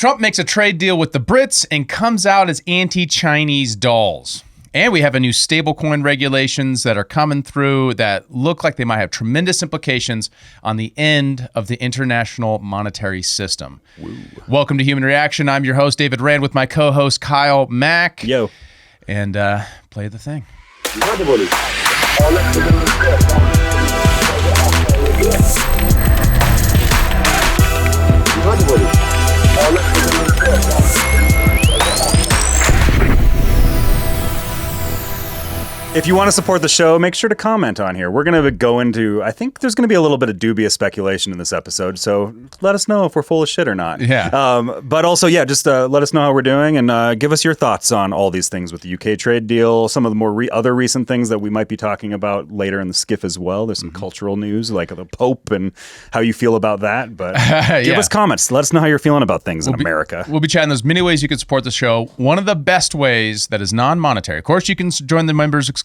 Trump makes a trade deal with the Brits and comes out as anti-Chinese dolls. And we have a new stablecoin regulations that are coming through that look like they might have tremendous implications on the end of the international monetary system. Woo. Welcome to Human Reaction. I'm your host, David Rand, with my co-host, Kyle Mack. Yo. And play the thing. If you want to support the show, make sure to comment on here. We're going to go into, I think there's going to be a little bit of dubious speculation in this episode, so let us know if we're full of shit or not. Yeah. But also, just let us know how we're doing and give us your thoughts on all these things with the UK trade deal, some of the more other recent things that we might be talking about later in the skiff as well. There's some cultural news like the Pope and how you feel about that. But give us comments. Let us know how you're feeling about things in America. We'll be chatting. There's many ways you can support the show. One of the best ways that is non-monetary. Of course, you can join the members exclusive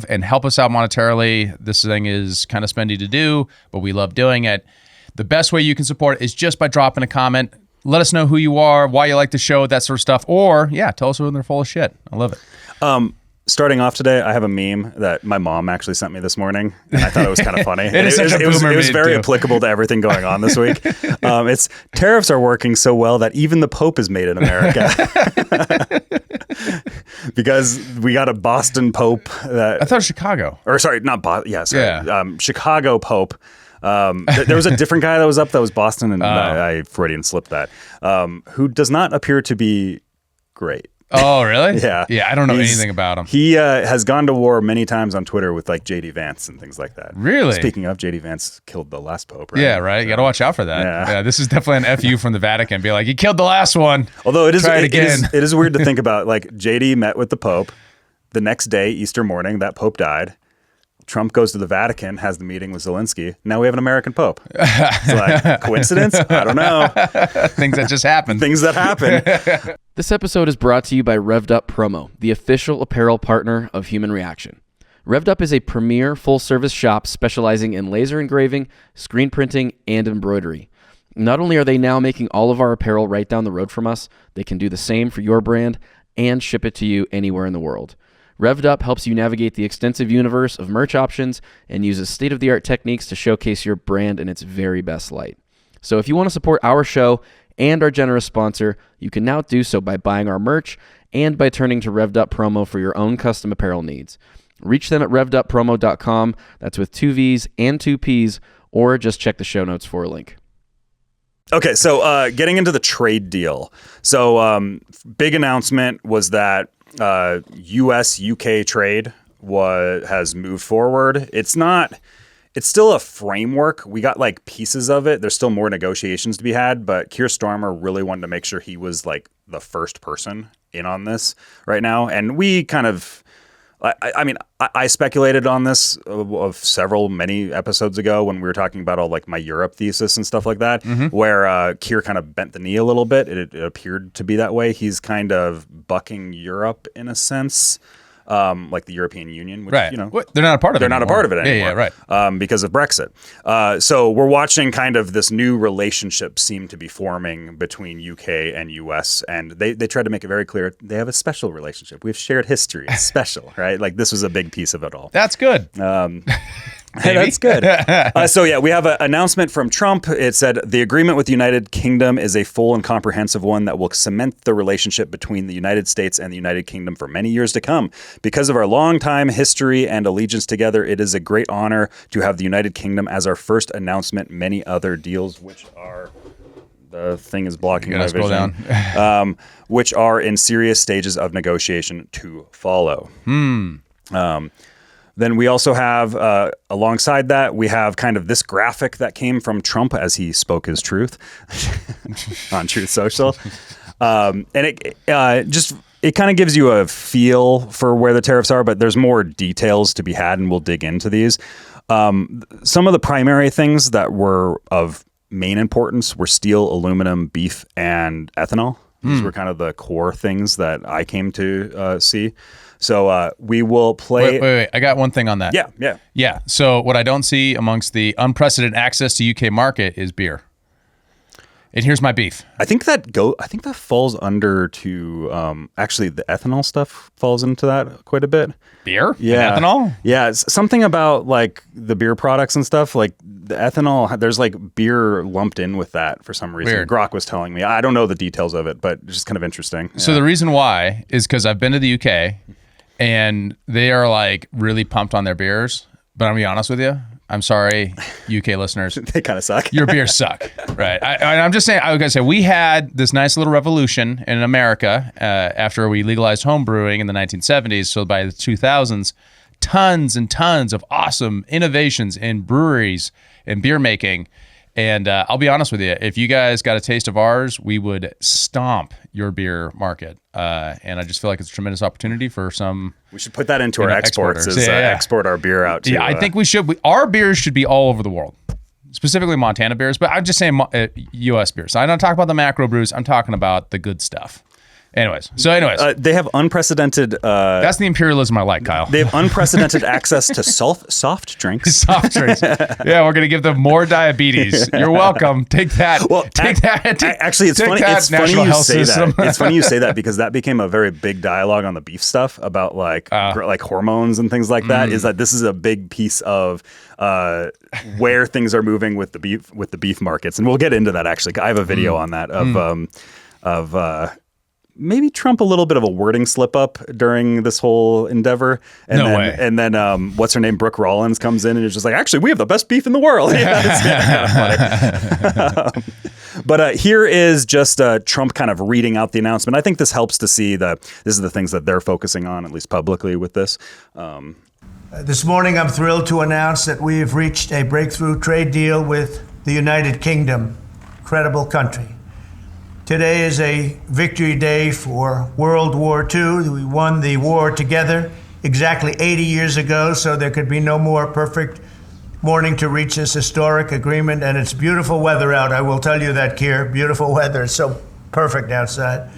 and help us out monetarily. This thing is kind of spendy to do, but we love doing it. The best way you can support it is just by dropping a comment. Let us know who you are, why you like the show, that sort of stuff. Or, tell us when they're full of shit. I love it. Starting off today, I have a meme that my mom actually sent me this morning, and I thought it was kind of funny. It was very applicable to everything going on this week. It's tariffs are working so well that even the Pope is made in America. Because we got a Boston Pope. I thought it was Chicago. Or sorry, not Boston. Yeah, sorry. Yeah. Chicago Pope. There was a different guy that was up that was Boston, and I Freudian slipped that. Who does not appear to be great. Oh, really? Yeah. Yeah, I don't know anything about him. He has gone to war many times on Twitter with like JD Vance and things like that. Really? Speaking of, JD Vance killed the last Pope, right? Yeah, right. You got to watch out for that. Yeah, this is definitely an FU from the Vatican. Be like, you killed the last one. Although it is weird to think about. Like JD met with the Pope. The next day, Easter morning, that Pope died. Trump goes to the Vatican, has the meeting with Zelensky. Now we have an American Pope. It's like, coincidence? I don't know. Things that just happen. Things that happen. This episode is brought to you by Revved Up Promo, the official apparel partner of Human Reaction. Revved Up is a premier full-service shop specializing in laser engraving, screen printing, and embroidery. Not only are they now making all of our apparel right down the road from us, they can do the same for your brand and ship it to you anywhere in the world. Revved Up helps you navigate the extensive universe of merch options and uses state-of-the-art techniques to showcase your brand in its very best light. So if you want to support our show and our generous sponsor, you can now do so by buying our merch and by turning to Revved Up Promo for your own custom apparel needs. Reach them at revveduppromo.com. That's with 2 V's and 2 P's, or just check the show notes for a link. Okay, so getting into the trade deal. So big announcement was that U.S.-UK trade has moved forward. It's still a framework. We got like pieces of it. There's still more negotiations to be had, but Keir Starmer really wanted to make sure he was like the first person in on this right now. And we kind of, I speculated on this many episodes ago when we were talking about all like my Europe thesis and stuff like that, where Keir kind of bent the knee a little bit. It appeared to be that way. He's kind of bucking Europe in a sense. Like the European Union, which, right. They're not a part of it. They're not a part of it anymore. Yeah, right. Because of Brexit. So we're watching kind of this new relationship seem to be forming between UK and US, and they tried to make it very clear they have a special relationship. We have shared history. It's special, right? Like this was a big piece of it all. That's good. That's good. We have an announcement from Trump. It said the agreement with the United Kingdom is a full and comprehensive one that will cement the relationship between the United States and the United Kingdom for many years to come. Because of our long time history and allegiance together, it is a great honor to have the United Kingdom as our first announcement. Many other deals, which are the thing is blocking my vision, which are in serious stages of negotiation to follow. Then we also have, alongside that, we have kind of this graphic that came from Trump as he spoke his truth on Truth Social. And it kind of gives you a feel for where the tariffs are, but there's more details to be had, and we'll dig into these. Some of the primary things that were of main importance were steel, aluminum, beef, and ethanol. These were kind of the core things that I came to see. So we will play. Wait. I got one thing on that. Yeah. So what I don't see amongst the unprecedented access to UK market is beer. And here's my beef. I think that falls under to actually the ethanol stuff falls into that quite a bit. Beer? Yeah. And ethanol? Yeah, it's something about like the beer products and stuff. Like the ethanol, there's like beer lumped in with that for some reason. Weird. Grok was telling me. I don't know the details of it, but it's just kind of interesting. So the reason why is because I've been to the UK and they are like really pumped on their beers. But I'm gonna be honest with you. I'm sorry, UK listeners. They kind of suck. Your beers suck, right? I'm just saying. I was gonna say we had this nice little revolution in America after we legalized home brewing in the 1970s. So by the 2000s, tons and tons of awesome innovations in breweries and beer making. And I'll be honest with you, if you guys got a taste of ours, we would stomp your beer market. And I just feel like it's a tremendous opportunity for some. We should put that into our exports. Export our beer out to. Yeah, I think we should. Our beers should be all over the world, specifically Montana beers. But I'm just saying U.S. beers. So I don't talk about the macro brews. I'm talking about the good stuff. Anyways, they have unprecedented. That's the imperialism I like, Kyle. They have unprecedented access to soft drinks. Soft drinks. Yeah, we're gonna give them more diabetes. You're welcome. Take that. Well, actually, it's funny. It's funny you say that. It's funny you say that because that became a very big dialogue on the beef stuff about like hormones and things like that. Is that this is a big piece of where things are moving with the beef markets, and we'll get into that. Actually, I have a video on that of maybe Trump a little bit of a wording slip up during this whole endeavor. And then what's her name? Brooke Rollins comes in and is just like, actually, we have the best beef in the world. But here is just Trump kind of reading out the announcement. I think this helps to see this is the things that they're focusing on, at least publicly with this. This morning, I'm thrilled to announce that we have reached a breakthrough trade deal with the United Kingdom, incredible country. Today is a victory day for World War II. We won the war together exactly 80 years ago, so there could be no more perfect morning to reach this historic agreement. And it's beautiful weather out. I will tell you that, Keir. Beautiful weather. It's so perfect outside.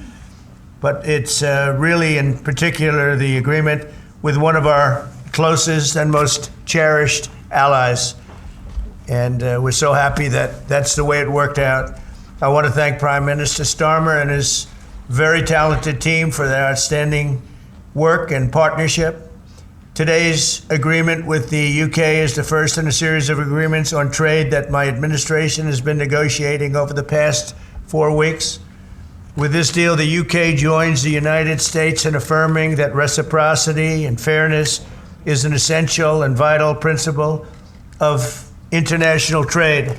But it's really, in particular, the agreement with one of our closest and most cherished allies. And we're so happy that that's the way it worked out. I want to thank Prime Minister Starmer and his very talented team for their outstanding work and partnership. Today's agreement with the UK is the first in a series of agreements on trade that my administration has been negotiating over the past 4 weeks. With this deal, the UK joins the United States in affirming that reciprocity and fairness is an essential and vital principle of international trade.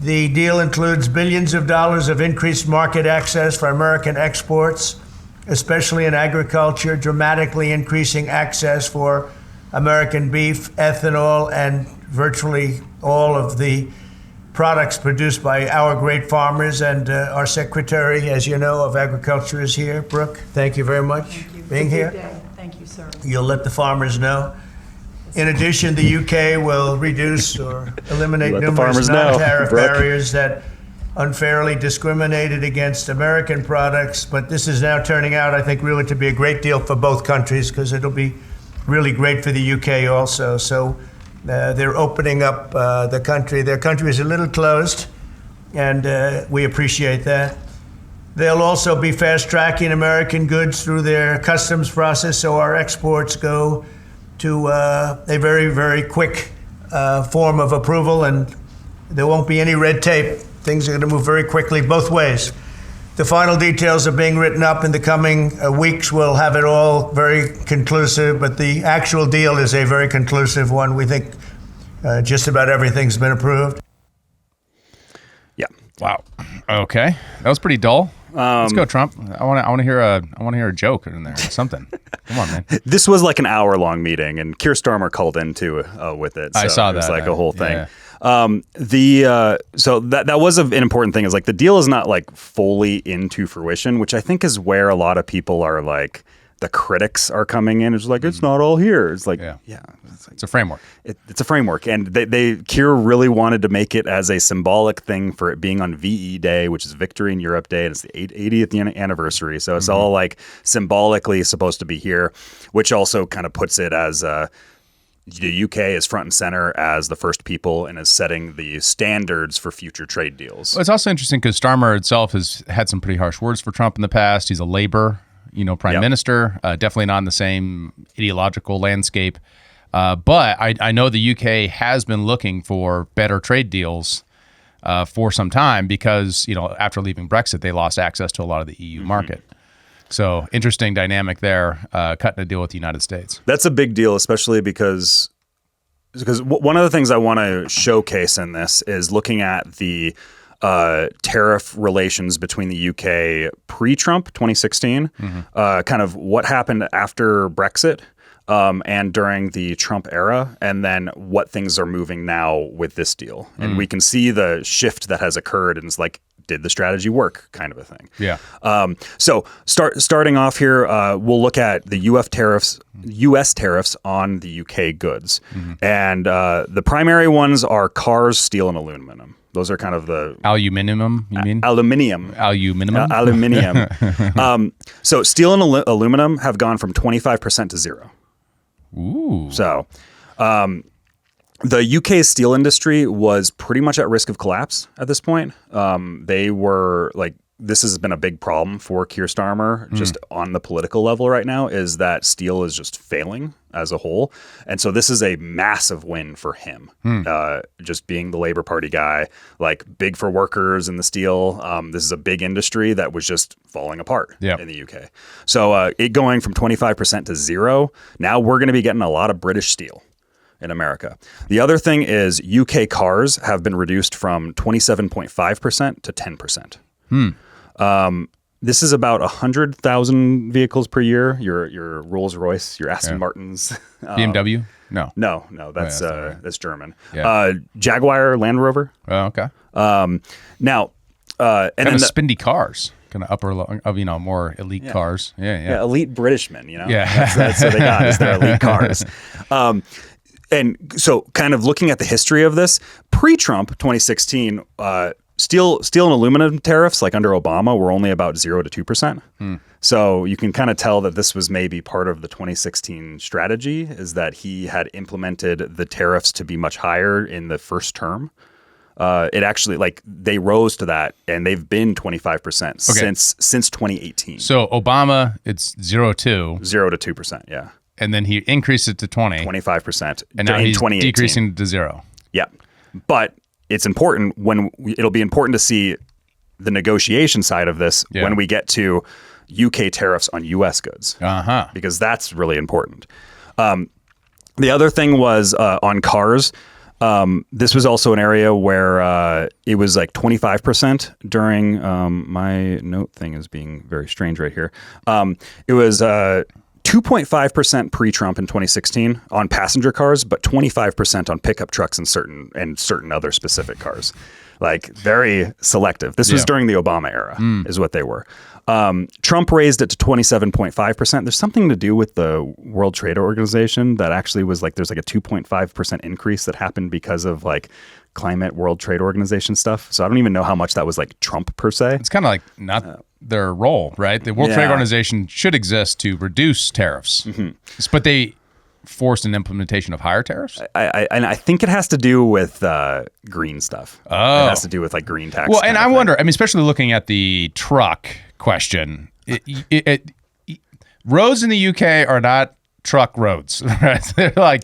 The deal includes billions of dollars of increased market access for American exports, especially in agriculture, dramatically increasing access for American beef, ethanol, and virtually all of the products produced by our great farmers. And our Secretary, as you know, of Agriculture is here. Brooke, thank you very much for being here. Thank you, sir. You'll let the farmers know. In addition, the UK will reduce or eliminate numerous non-tariff barriers that unfairly discriminated against American products. But this is now turning out, I think, really to be a great deal for both countries because it'll be really great for the UK also. So they're opening up the country. Their country is a little closed, and we appreciate that. They'll also be fast-tracking American goods through their customs process, so our exports go to a very, very quick form of approval, and there won't be any red tape. Things are going to move very quickly both ways. The final details are being written up in the coming weeks. We'll have it all very conclusive, but the actual deal is a very conclusive one. We think just about everything's been approved. Yeah. Wow. Okay, that was pretty dull. Let's go, Trump. I want to hear a joke in there, or something. Come on, man. This was like an hour-long meeting, and Keir Starmer called in too with it. So I saw that. It was like a whole thing. Yeah. So that was an important thing. Is like the deal is not like fully into fruition, which I think is where a lot of people are like. The critics are coming in. It's like, it's not all here. It's like, it's a framework. It's a framework. And Keir really wanted to make it as a symbolic thing for it being on VE Day, which is Victory in Europe Day. And it's the 80th anniversary. So it's all like symbolically supposed to be here, which also kind of puts it as the UK is front and center as the first people and is setting the standards for future trade deals. Well, it's also interesting because Starmer itself has had some pretty harsh words for Trump in the past. He's a labor, prime minister, definitely not in the same ideological landscape. But I know the UK has been looking for better trade deals for some time because, after leaving Brexit, they lost access to a lot of the EU market. So interesting dynamic there, cutting a deal with the United States. That's a big deal, especially because one of the things I want to showcase in this is looking at the tariff relations between the UK pre-Trump 2016, kind of what happened after Brexit. And during the Trump era, and then what things are moving now with this deal. And we can see the shift that has occurred, and it's like, did the strategy work kind of a thing. Yeah. So starting off here, we'll look at the U.S. tariffs on the UK goods. And the primary ones are cars, steel, and aluminum. Those are kind of the... Aluminium, you mean? Aluminium. Aluminium? So steel and aluminum have gone from 25% to zero. Ooh. So the UK steel industry was pretty much at risk of collapse at this point. They were like, this has been a big problem for Keir Starmer just on the political level right now, is that steel is just failing as a whole. And so this is a massive win for him, just being the Labour Party guy, like big for workers in the steel. This is a big industry that was just falling apart in the UK. So it going from 25% to zero, now we're going to be getting a lot of British steel in America. The other thing is UK cars have been reduced from 27.5% to 10%. This is about 100,000 vehicles per year. Your Rolls Royce, your Aston Martins, BMW? No, that's right. that's German. Yeah. Jaguar, Land Rover. Oh, okay. Now, and kind then of spindly cars, kind of more elite cars. Yeah. elite Britishmen. Yeah. that's what they got, is their elite cars. And so, kind of looking at the history of this, pre-Trump 2016. Steel and aluminum tariffs, like under Obama, were only about 0 to 2%. So you can kind of tell that this was maybe part of the 2016 strategy, is that he had implemented the tariffs to be much higher in the first term. It actually, they rose to that, and they've been 25% since 2018. So Obama, it's 0 to 2%, yeah. And then he increased it to 25%. And now he's decreasing to 0. Yeah. But it's important it'll be important to see the negotiation side of this when we get to UK tariffs on US goods, because that's really important. The other thing was on cars. This was also an area where it was like 25% during my note thing is being very strange right here. It was 2.5% pre-Trump in 2016 on passenger cars, but 25% on pickup trucks and certain other specific cars. Like, very selective. This was during the Obama era, is what they were. Trump raised it to 27.5%. There's something to do with the World Trade Organization that actually was there's a 2.5% increase that happened because of climate World Trade Organization stuff. So I don't even know how much that was Trump per se. It's kind of not their role, right? The World Trade Organization should exist to reduce tariffs, but they forced an implementation of higher tariffs. I think it has to do with green stuff. Oh, it has to do with green tax. Well, and I wonder. I mean, especially looking at the truck question, roads in the UK are not truck roads. Right? They're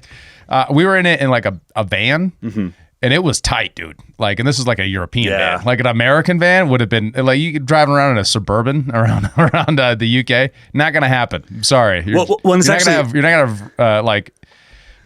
we were in it in a van. And it was tight, dude. And this is a European van. An American van would have been you could driving around in a Suburban around the UK. Not gonna happen. I'm sorry. You're not gonna have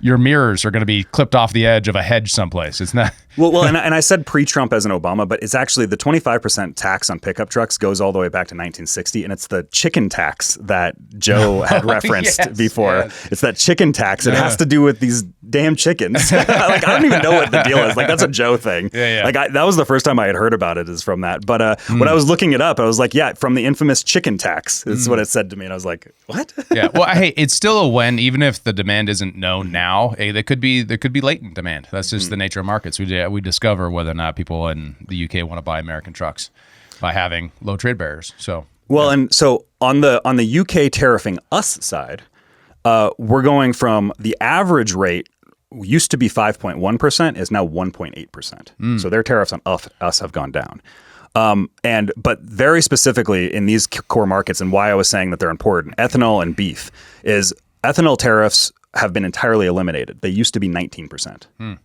your mirrors are going to be clipped off the edge of a hedge someplace. It's not. Well, and I said pre-Trump as an Obama, but it's actually the 25% tax on pickup trucks goes all the way back to 1960, and it's the chicken tax that Joe had referenced before. Yes. It's that chicken tax. It has to do with these damn chickens. I don't even know what the deal is. That's a Joe thing. Yeah. That was the first time I had heard about it, is from that. But when I was looking it up, I was like, from the infamous chicken tax. That's what it said to me, and I was like, what? Yeah. Well, hey, it's still a when, even if the demand isn't known now. There could be latent demand. That's just the nature of markets. We discover whether or not people in the UK want to buy American trucks by having low trade barriers. So and so on the UK tariffing us side, we're going from the average rate used to be 5.1% is now 1.8%. So their tariffs on us have gone down. But very specifically in these core markets, and why I was saying that they're important, ethanol and beef, is ethanol tariffs have been entirely eliminated. They used to be 19%.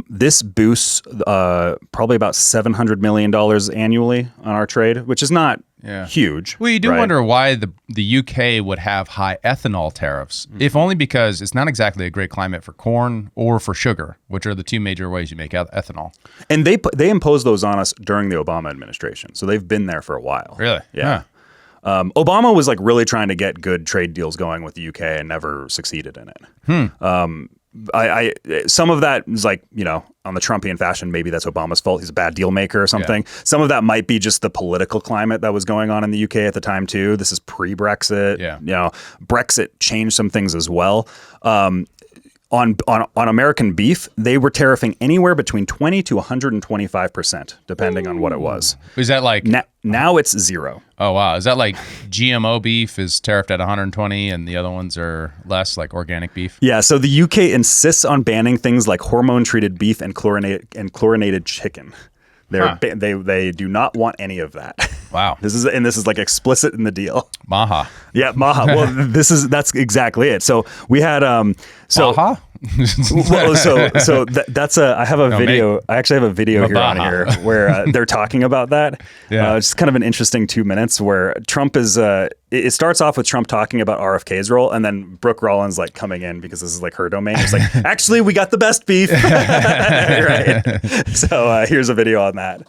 This boosts probably about $700 million annually on our trade, which is not huge. Well, you do wonder why the UK would have high ethanol tariffs, if only because it's not exactly a great climate for corn or for sugar, which are the two major ways you make ethanol. And they imposed those on us during the Obama administration, so they've been there for a while. Really? Yeah. Obama was like really trying to get good trade deals going with the UK and never succeeded in it. I some of that is like, on the Trumpian fashion, maybe that's Obama's fault. He's a bad deal maker or something. Yeah. Some of that might be just the political climate that was going on in the UK at the time too. This is pre-Brexit. Yeah. Brexit changed some things as well. On American beef, they were tariffing anywhere between 20 to 125%, depending on what it was. Is that like now it's 0? Oh wow! Is that like GMO beef is tariffed at 120, and the other ones are less, like organic beef? Yeah. So the UK insists on banning things like hormone-treated beef and chlorinated chicken. They do not want any of that. Wow. This is like explicit in the deal. Maha. Yeah, Maha. Well, that's exactly it. So we had Maha? I have a video. I actually have a video here on here where they're talking about that. Yeah. It's kind of an interesting 2 minutes where Trump is. It starts off with Trump talking about RFK's role, and then Brooke Rollins like coming in because this is like her domain. It's like, actually, we got the best beef. Right. So here's a video on that.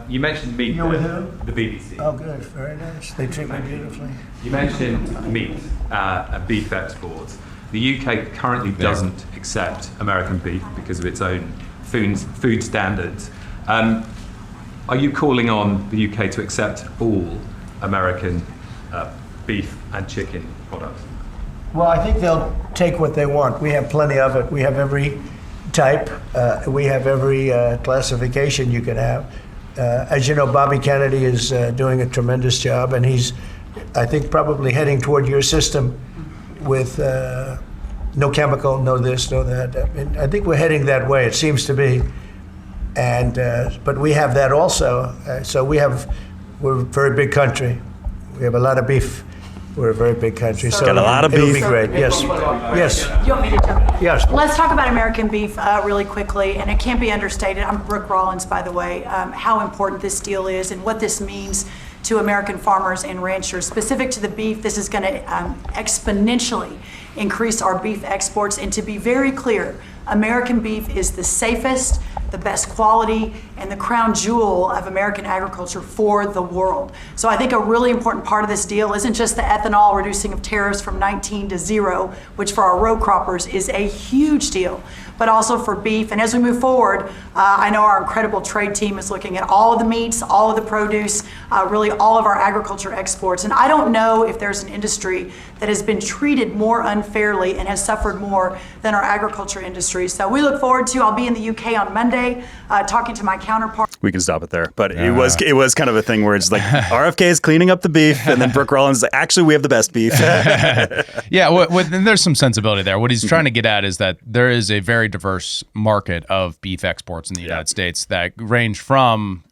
You mentioned meat. You're with who? The BBC. Oh, good. Very nice. They treat me beautifully. You mentioned meat and beef exports. The UK currently doesn't accept American beef because of its own food standards. Are you calling on the UK to accept all American beef and chicken products? Well, I think they'll take what they want. We have plenty of it. We have every type. We have every classification you could have. As you know, Bobby Kennedy is doing a tremendous job, and he's, I think, probably heading toward your system with no chemical, no this, no that. I think we're heading that way. It seems to be, and but we have that also. So we're a very big country. We have a lot of beef. We're a very big country. So got a lot of beef. It'll be great. Yes. Yes. You want me to jump in? Yes. Let's talk about American beef really quickly, and it can't be understated. I'm Brooke Rollins, by the way, how important this deal is and what this means to American farmers and ranchers. Specific to the beef, this is going to exponentially increase our beef exports. And to be very clear, American beef is the safest, the best quality, and the crown jewel of American agriculture for the world. So I think a really important part of this deal isn't just the ethanol reducing of tariffs from 19 to 0, which for our row croppers is a huge deal, but also for beef. And as we move forward, I know our incredible trade team is looking at all of the meats, all of the produce, really all of our agriculture exports. And I don't know if there's an industry that has been treated more unfairly and has suffered more than our agriculture industry. So we look forward to, I'll be in the UK on Monday, talking to my counterpart. We can stop it there, but it was kind of a thing where it's like RFK is cleaning up the beef, and then Brooke Rollins is like, actually, we have the best beef. Yeah, and there's some sensibility there. What he's trying to get at is that there is a very diverse market of beef exports in the United States that range from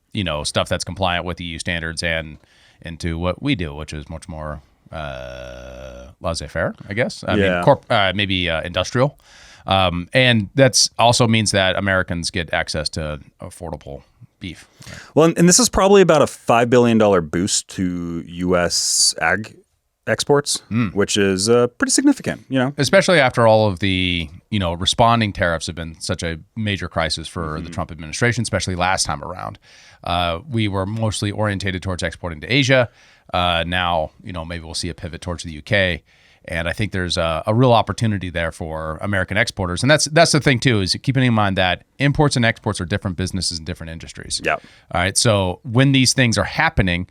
stuff that's compliant with EU standards and into what we do, which is much more laissez-faire, I guess. I mean, maybe industrial. And that's also means that Americans get access to affordable beef. Well, and this is probably about a $5 billion boost to U.S. ag exports, which is pretty significant, Especially after all of the, responding tariffs have been such a major crisis for the Trump administration, especially last time around. We were mostly orientated towards exporting to Asia. Now, maybe we'll see a pivot towards the UK. And I think there's a real opportunity there for American exporters. And that's the thing, too, is keeping in mind that imports and exports are different businesses in different industries. Yeah. All right. So when these things are happening,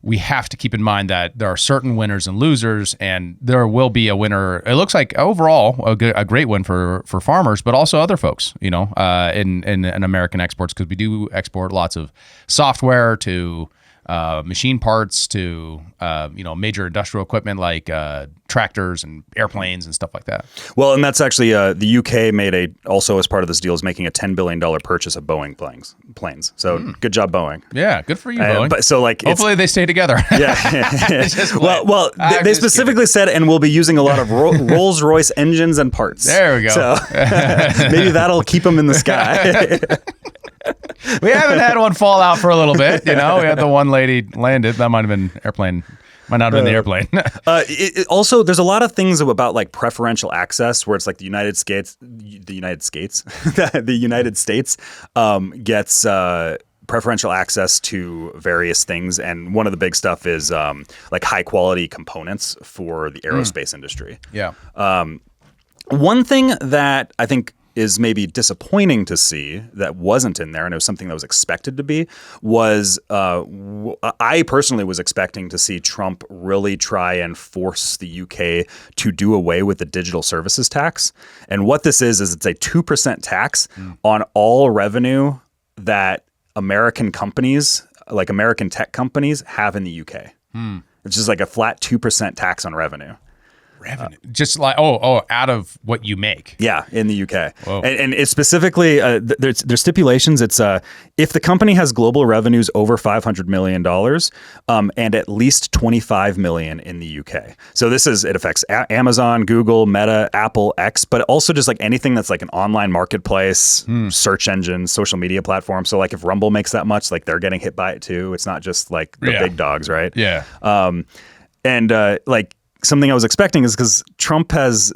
we have to keep in mind that there are certain winners and losers, and there will be a winner. It looks like overall a great win for farmers, but also other folks, in American exports, because we do export lots of software to machine parts to major industrial equipment like tractors and airplanes and stuff like that. Well, and that's actually the UK made also as part of this deal is making a $10 billion purchase of Boeing planes. So good job, Boeing. Yeah, good for you, Boeing. But so like hopefully they stay together. Yeah. well, they specifically said, and we'll be using a lot of Rolls-Royce engines and parts. There we go. So maybe that'll keep them in the sky. We haven't had one fall out for a little bit. We had the one lady landed. That might have been airplane. Might not have been the airplane. Also, there's a lot of things about like preferential access where it's like the United States gets preferential access to various things. And one of the big stuff is like high quality components for the aerospace industry. Yeah. One thing that I think is maybe disappointing to see that wasn't in there, and it was something that was expected to be, was I personally was expecting to see Trump really try and force the UK to do away with the digital services tax. And what this is it's a 2% tax on all revenue that American companies, like American tech companies, have in the UK. It's just like a flat 2% tax on revenue. Just like out of what you make. Yeah, in the UK. And it's specifically there's stipulations. It's if the company has global revenues over $500 million and at least 25 million in the UK. So it affects Amazon, Google, Meta, Apple, X, but also just like anything that's like an online marketplace, search engine, social media platform. So like if Rumble makes that much, like they're getting hit by it too. It's not just like the big dogs, right? Yeah. Like something I was expecting is because Trump has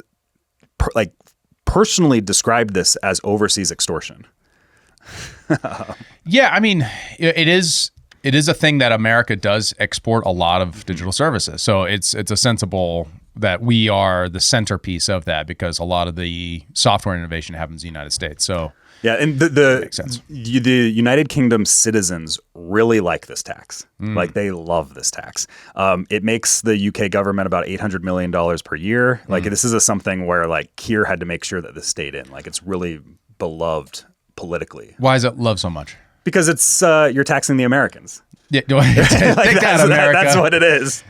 personally described this as overseas extortion. Yeah, I mean, it is a thing that America does export a lot of digital services. So it's a sensible that we are the centerpiece of that because a lot of the software innovation happens in the United States. So yeah, and makes sense. The United Kingdom citizens really like this tax. Like they love this tax. It makes the UK government about $800 million per year. Like this is something where like Keir had to make sure that this stayed in. Like it's really beloved politically. Why is it loved so much? Because it's you're taxing the Americans. Yeah, Like that's what it is.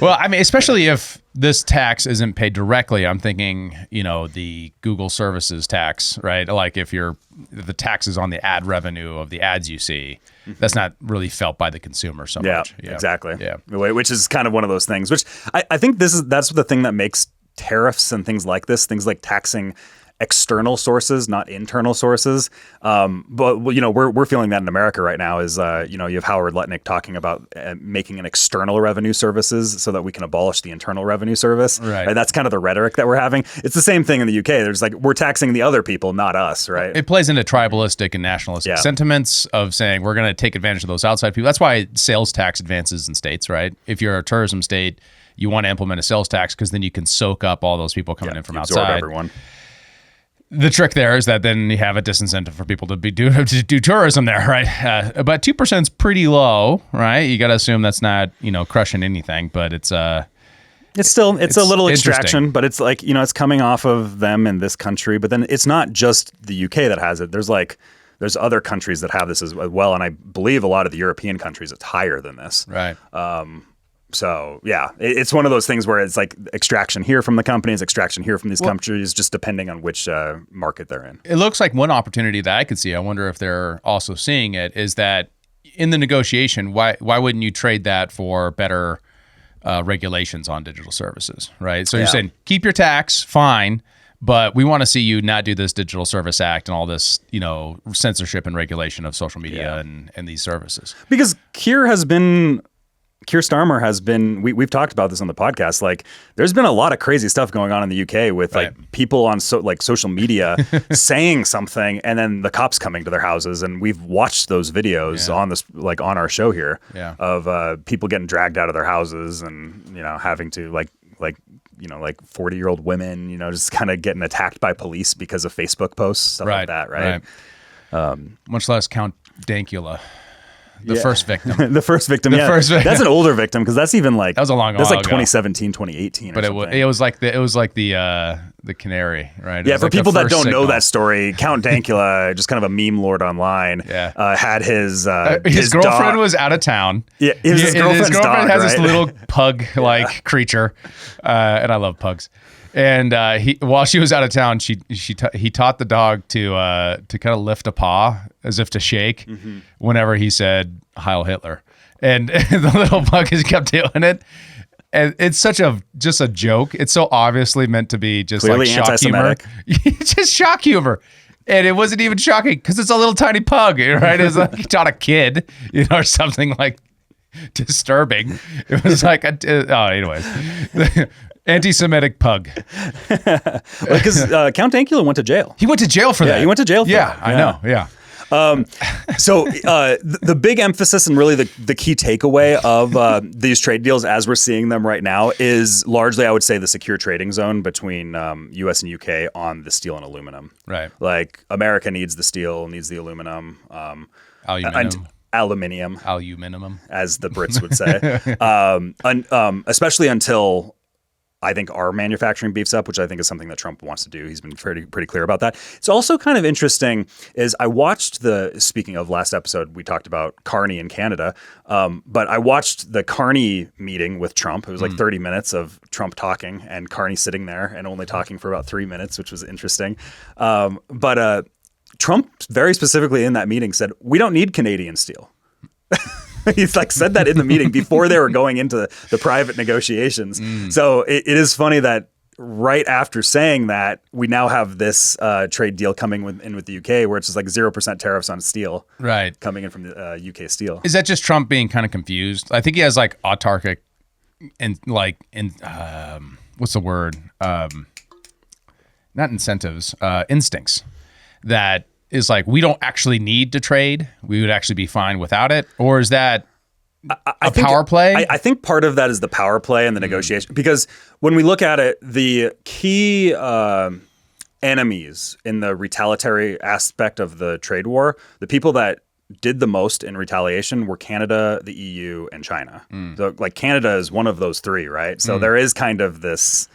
Well, I mean, especially if this tax isn't paid directly, I'm thinking, the Google services tax, right? Like if the tax is on the ad revenue of the ads you see, that's not really felt by the consumer so much. Yeah, exactly. Yeah. Which is kind of one of those things, which I think that's the thing that makes tariffs and things like this, things like taxing external sources, not internal sources. But we're feeling that in America right now is, you have Howard Lutnick talking about making an external revenue services so that we can abolish the internal revenue service. Right. That's kind of the rhetoric that we're having. It's the same thing in the UK. There's like, we're taxing the other people, not us. Right. It plays into tribalistic and nationalistic sentiments of saying we're going to take advantage of those outside people. That's why sales tax advances in states, right? If you're a tourism state, you want to implement a sales tax because then you can soak up all those people coming in from absorb outside. Everyone. The trick there is that then you have a disincentive for people to do tourism there, right? But 2% is pretty low, right? You got to assume that's not crushing anything, but it's a little extraction, but it's like it's coming off of them in this country, but then it's not just the UK that has it. There's other countries that have this as well, and I believe a lot of the European countries it's higher than this, right? So yeah, it's one of those things where it's like extraction here from the companies, extraction here from these countries, just depending on which market they're in. It looks like one opportunity that I could see, I wonder if they're also seeing it, is that in the negotiation, why wouldn't you trade that for better regulations on digital services, right? So you're saying, keep your tax, fine, but we want to see you not do this Digital Service Act and all this, censorship and regulation of social media and these services. Because Keir Starmer has been, we've talked about this on the podcast, like there's been a lot of crazy stuff going on in the UK with like people on social media saying something and then the cops coming to their houses. And we've watched those videos on this, like on our show here of people getting dragged out of their houses and, having to like 40-year-old women, just kind of getting attacked by police because of Facebook posts, stuff like that. Right. Much less Count Dankula. The first victim. The first victim. first victim. That's an older victim because that's even like That was a long That's while like ago. 2017, 2018. But or it something. was like the canary, right? It Yeah, was for like the people that first don't know signal. that story, Count Dankula, just kind of a meme lord online, had his girlfriend dog. was out of town. Yeah, it was his girlfriend's dog, has this right? little pug-like creature, and I love pugs. And while she was out of town, he taught the dog to kind of lift a paw as if to shake whenever he said Heil Hitler, and the little pug just kept doing it. And it's just a joke. It's so obviously meant to be just Clearly like shock humor. It's just shock humor. And it wasn't even shocking because it's a little tiny pug, right? It's like he taught a kid, or something like disturbing. It was like, anyways. Anti-Semitic pug. Because Count Dankula went to jail. He went to jail for that. Yeah, he went to jail for that. I know. Yeah. So the big emphasis and really the key takeaway of these trade deals as we're seeing them right now is largely, I would say, the secure trading zone between U.S. and UK on the steel and aluminum. Right. Like America needs the steel, needs the aluminum. Aluminum, as the Brits would say. Especially until I think our manufacturing beefs up, which I think is something that Trump wants to do. He's been pretty clear about that. It's also kind of interesting is I watched speaking of last episode, we talked about Carney in Canada, but I watched the Carney meeting with Trump. It was like 30 minutes of Trump talking and Carney sitting there and only talking for about 3 minutes, which was interesting. But Trump very specifically in that meeting said, we don't need Canadian steel. He's like said that in the meeting before they were going into the private negotiations. So it is funny that right after saying that, we now have this trade deal coming in with the UK where it's just like 0% tariffs on steel coming in from the UK steel. Is that just Trump being kind of confused? I think he has like autarkic and what's the word? Not incentives, instincts that is like, we don't actually need to trade. We would actually be fine without it. Or is that a power play? I think part of that is the power play and the negotiation. Because when we look at it, the key enemies in the retaliatory aspect of the trade war, the people that did the most in retaliation were Canada, the EU, and China. So like Canada is one of those three, right? So there is kind of this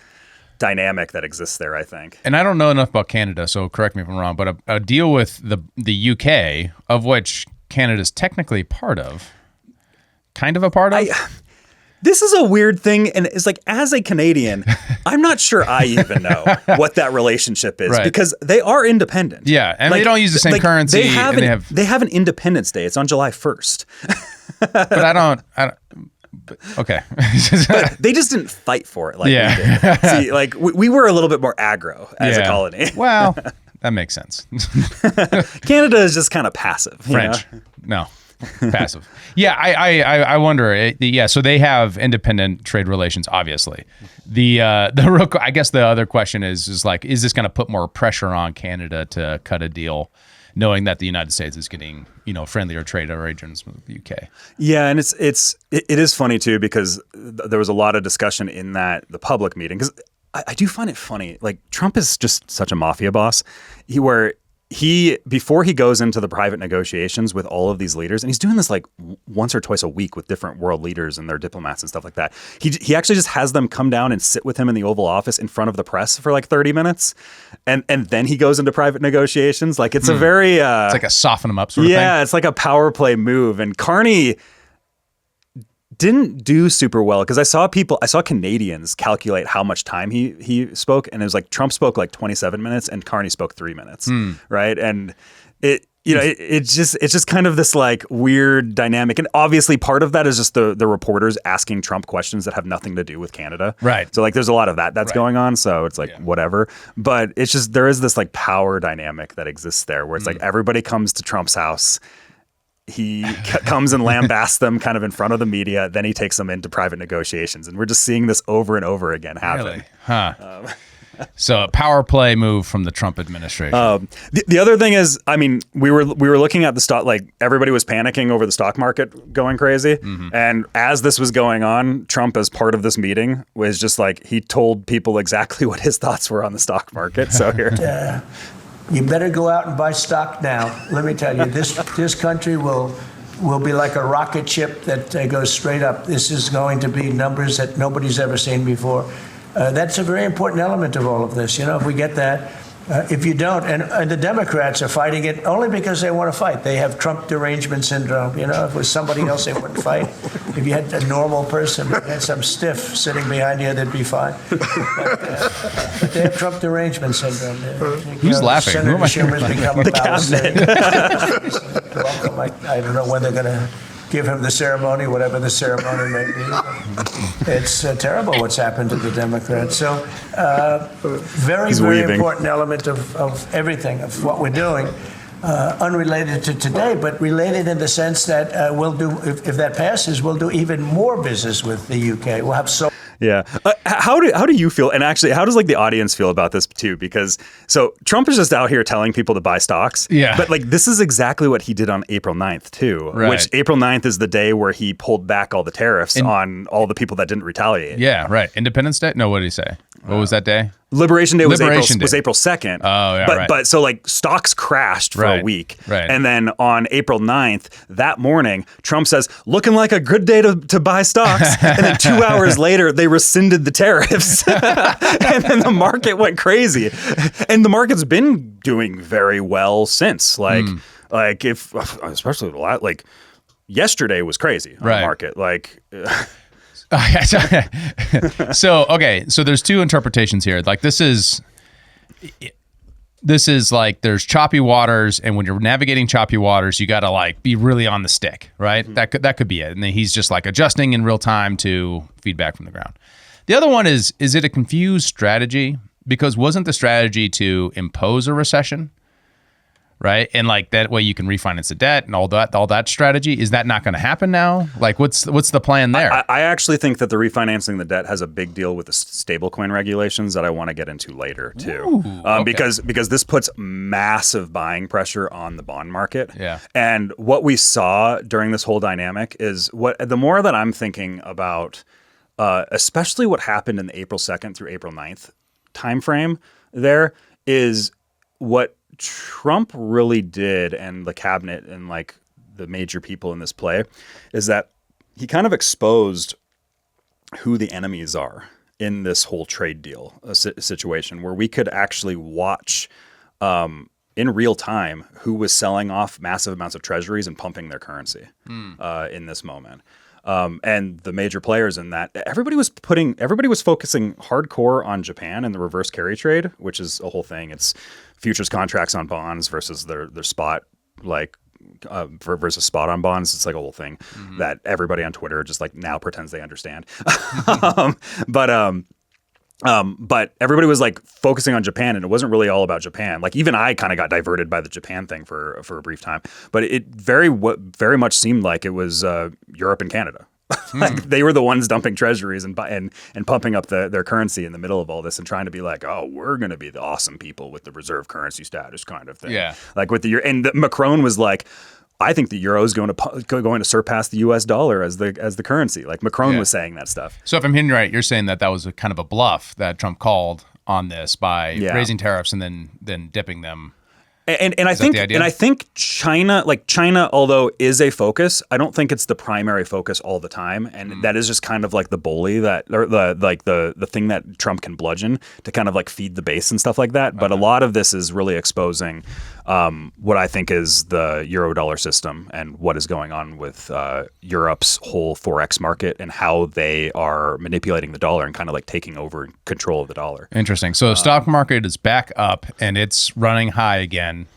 dynamic that exists there, I think. And I don't know enough about Canada, so correct me if I'm wrong, but a deal with the UK, of which Canada's technically part of, kind of a part of? This is a weird thing, and it's like, as a Canadian, I'm not sure I even know what that relationship is, because they are independent. Yeah, and they don't use the same currency. They have an Independence Day. It's on July 1st. But I don't. Okay. But they just didn't fight for it like we did. See, like we were a little bit more aggro as a colony. Well, that makes sense. Canada is just kind of passive. French. No. Passive. Yeah, I wonder. So they have independent trade relations, obviously. I guess the other question is like, is this going to put more pressure on Canada to cut a deal, knowing that the United States is getting friendlier trade arrangements with the UK? Yeah, and it is funny too, because there was a lot of discussion in the public meeting, because I do find it funny. Like, Trump is just such a mafia boss, before he goes into the private negotiations with all of these leaders, and he's doing this like once or twice a week with different world leaders and their diplomats and stuff like that. He actually just has them come down and sit with him in the Oval Office in front of the press for like 30 minutes. And then he goes into private negotiations. Like, it's a very... it's like a soften him up sort of thing. Yeah, it's like a power play move. And Carney didn't do super well, because I saw Canadians calculate how much time he spoke, and it was like Trump spoke like 27 minutes and Carney spoke 3 minutes, right? And it's just kind of this like weird dynamic, and obviously part of that is just the reporters asking Trump questions that have nothing to do with Canada, right? So like there's a lot of that's going on, so it's like whatever, but it's just there is this like power dynamic that exists there where it's like everybody comes to Trump's house. He comes and lambasts them kind of in front of the media. Then he takes them into private negotiations. And we're just seeing this over and over again happen. Really? Huh. So a power play move from the Trump administration. The other thing is, I mean, we were looking at the stock, like everybody was panicking over the stock market going crazy. And as this was going on, Trump, as part of this meeting, was just like, he told people exactly what his thoughts were on the stock market. So here. You better go out and buy stock now. Let me tell you, this country will will be like a rocket ship that goes straight up. This is going to be numbers that nobody's ever seen before. That's a very important element of all of this. If we get that, if you don't, and the Democrats are fighting it only because they want to fight. They have Trump derangement syndrome. If it was somebody else, they wouldn't fight. If you had a normal person, if you had some stiff sitting behind you, they'd be fine. But they have Trump derangement syndrome. Who's laughing? Senator Schumer's become a The cabinet. Welcome. I don't know when they're going to give him the ceremony, whatever the ceremony may be. It's terrible what's happened to the Democrats. So very important element of everything, of what we're doing, unrelated to today, but related in the sense that we'll do, if that passes, we'll do even more business with the UK. We'll have so. Yeah. How do you feel? And actually, how does the audience feel about this too? Because so Trump is just out here telling people to buy stocks. Yeah. But this is exactly what he did on April 9th too, right. Which April 9th is the day where he pulled back all the tariffs on all the people that didn't retaliate. Yeah, right. Independence Day? No, what did he say? What was that day? Liberation Day was April 2nd. Oh, yeah, but, right. But so stocks crashed for a week. Right. And then on April 9th, that morning, Trump says, looking like a good day to buy stocks. And then 2 hours later, they rescinded the tariffs. And then the market went crazy. And the market's been doing very well since. Especially yesterday was crazy on the market. So there's two interpretations here. This is there's choppy waters, and when you're navigating choppy waters, you got to be really on the stick, right? Mm-hmm. That could be it. And then he's just adjusting in real time to feedback from the ground. The other one is it a confused strategy? Because wasn't the strategy to impose a recession? Right. And that way you can refinance the debt and all that strategy. Is that not going to happen now? What's the plan there? I actually think that the refinancing the debt has a big deal with the stablecoin regulations that I want to get into later too. Okay. Because this puts massive buying pressure on the bond market. Yeah. And what we saw during this whole dynamic is the more that I'm thinking about, especially what happened in the April 2nd through April 9th timeframe, there is what Trump really did, and the cabinet and the major people in this play, is that he kind of exposed who the enemies are in this whole trade deal situation, where we could actually watch in real time who was selling off massive amounts of treasuries and pumping their currency in this moment. And the major players in that, everybody was focusing hardcore on Japan and the reverse carry trade, which is a whole thing. It's futures contracts on bonds versus their spot, versus spot on bonds. It's a whole thing that everybody on Twitter just now pretends they understand. But everybody was focusing on Japan, and it wasn't really all about Japan. Even I kind of got diverted by the Japan thing for a brief time, but it very much seemed like it was Europe and Canada. They were the ones dumping treasuries and pumping up their currency in the middle of all this and trying to be we're going to be the awesome people with the reserve currency status kind of thing. Yeah. With the and Macron was I think the euro is going to surpass the U.S. dollar as the currency. Macron was saying that stuff. So if I'm hearing you right, you're saying that was a kind of a bluff that Trump called on this by raising tariffs and then dipping them. And I think China, although is a focus, I don't think it's the primary focus all the time, and that is just kind of the bully the thing that Trump can bludgeon to kind of feed the base and stuff like that. But a lot of this is really exposing what I think is the euro dollar system and what is going on with Europe's whole forex market and how they are manipulating the dollar and kind of taking over control of the dollar. Interesting. So stock market is back up and it's running high again.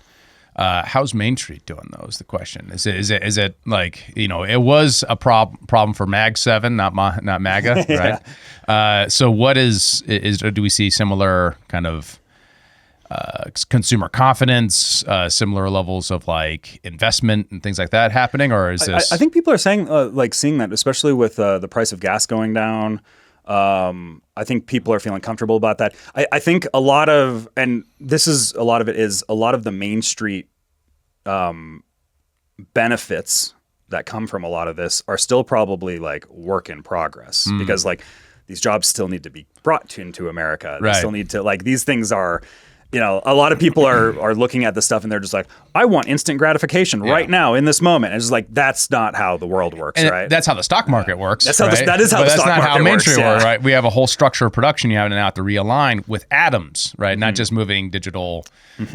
How's Main Street doing though is the question. Is it it was a problem for Mag 7, not MAGA, right? So what do we see similar kind of consumer confidence, similar levels of investment and things like that happening, or is this? I think people are saying seeing that, especially with the price of gas going down. I think people are feeling comfortable about that. I think a lot of the Main Street benefits that come from a lot of this are still probably work in progress because these jobs still need to be brought into America. They still need to these things are. a lot of people are looking at this stuff and they're just like, I want instant gratification right now in this moment. And it's like, that's not how the world works, and right? That's how the stock market works. That is how but the stock that's market not how works. mainstream works, right? We have a whole structure of production you have to now have to realign with atoms, right? Not just moving digital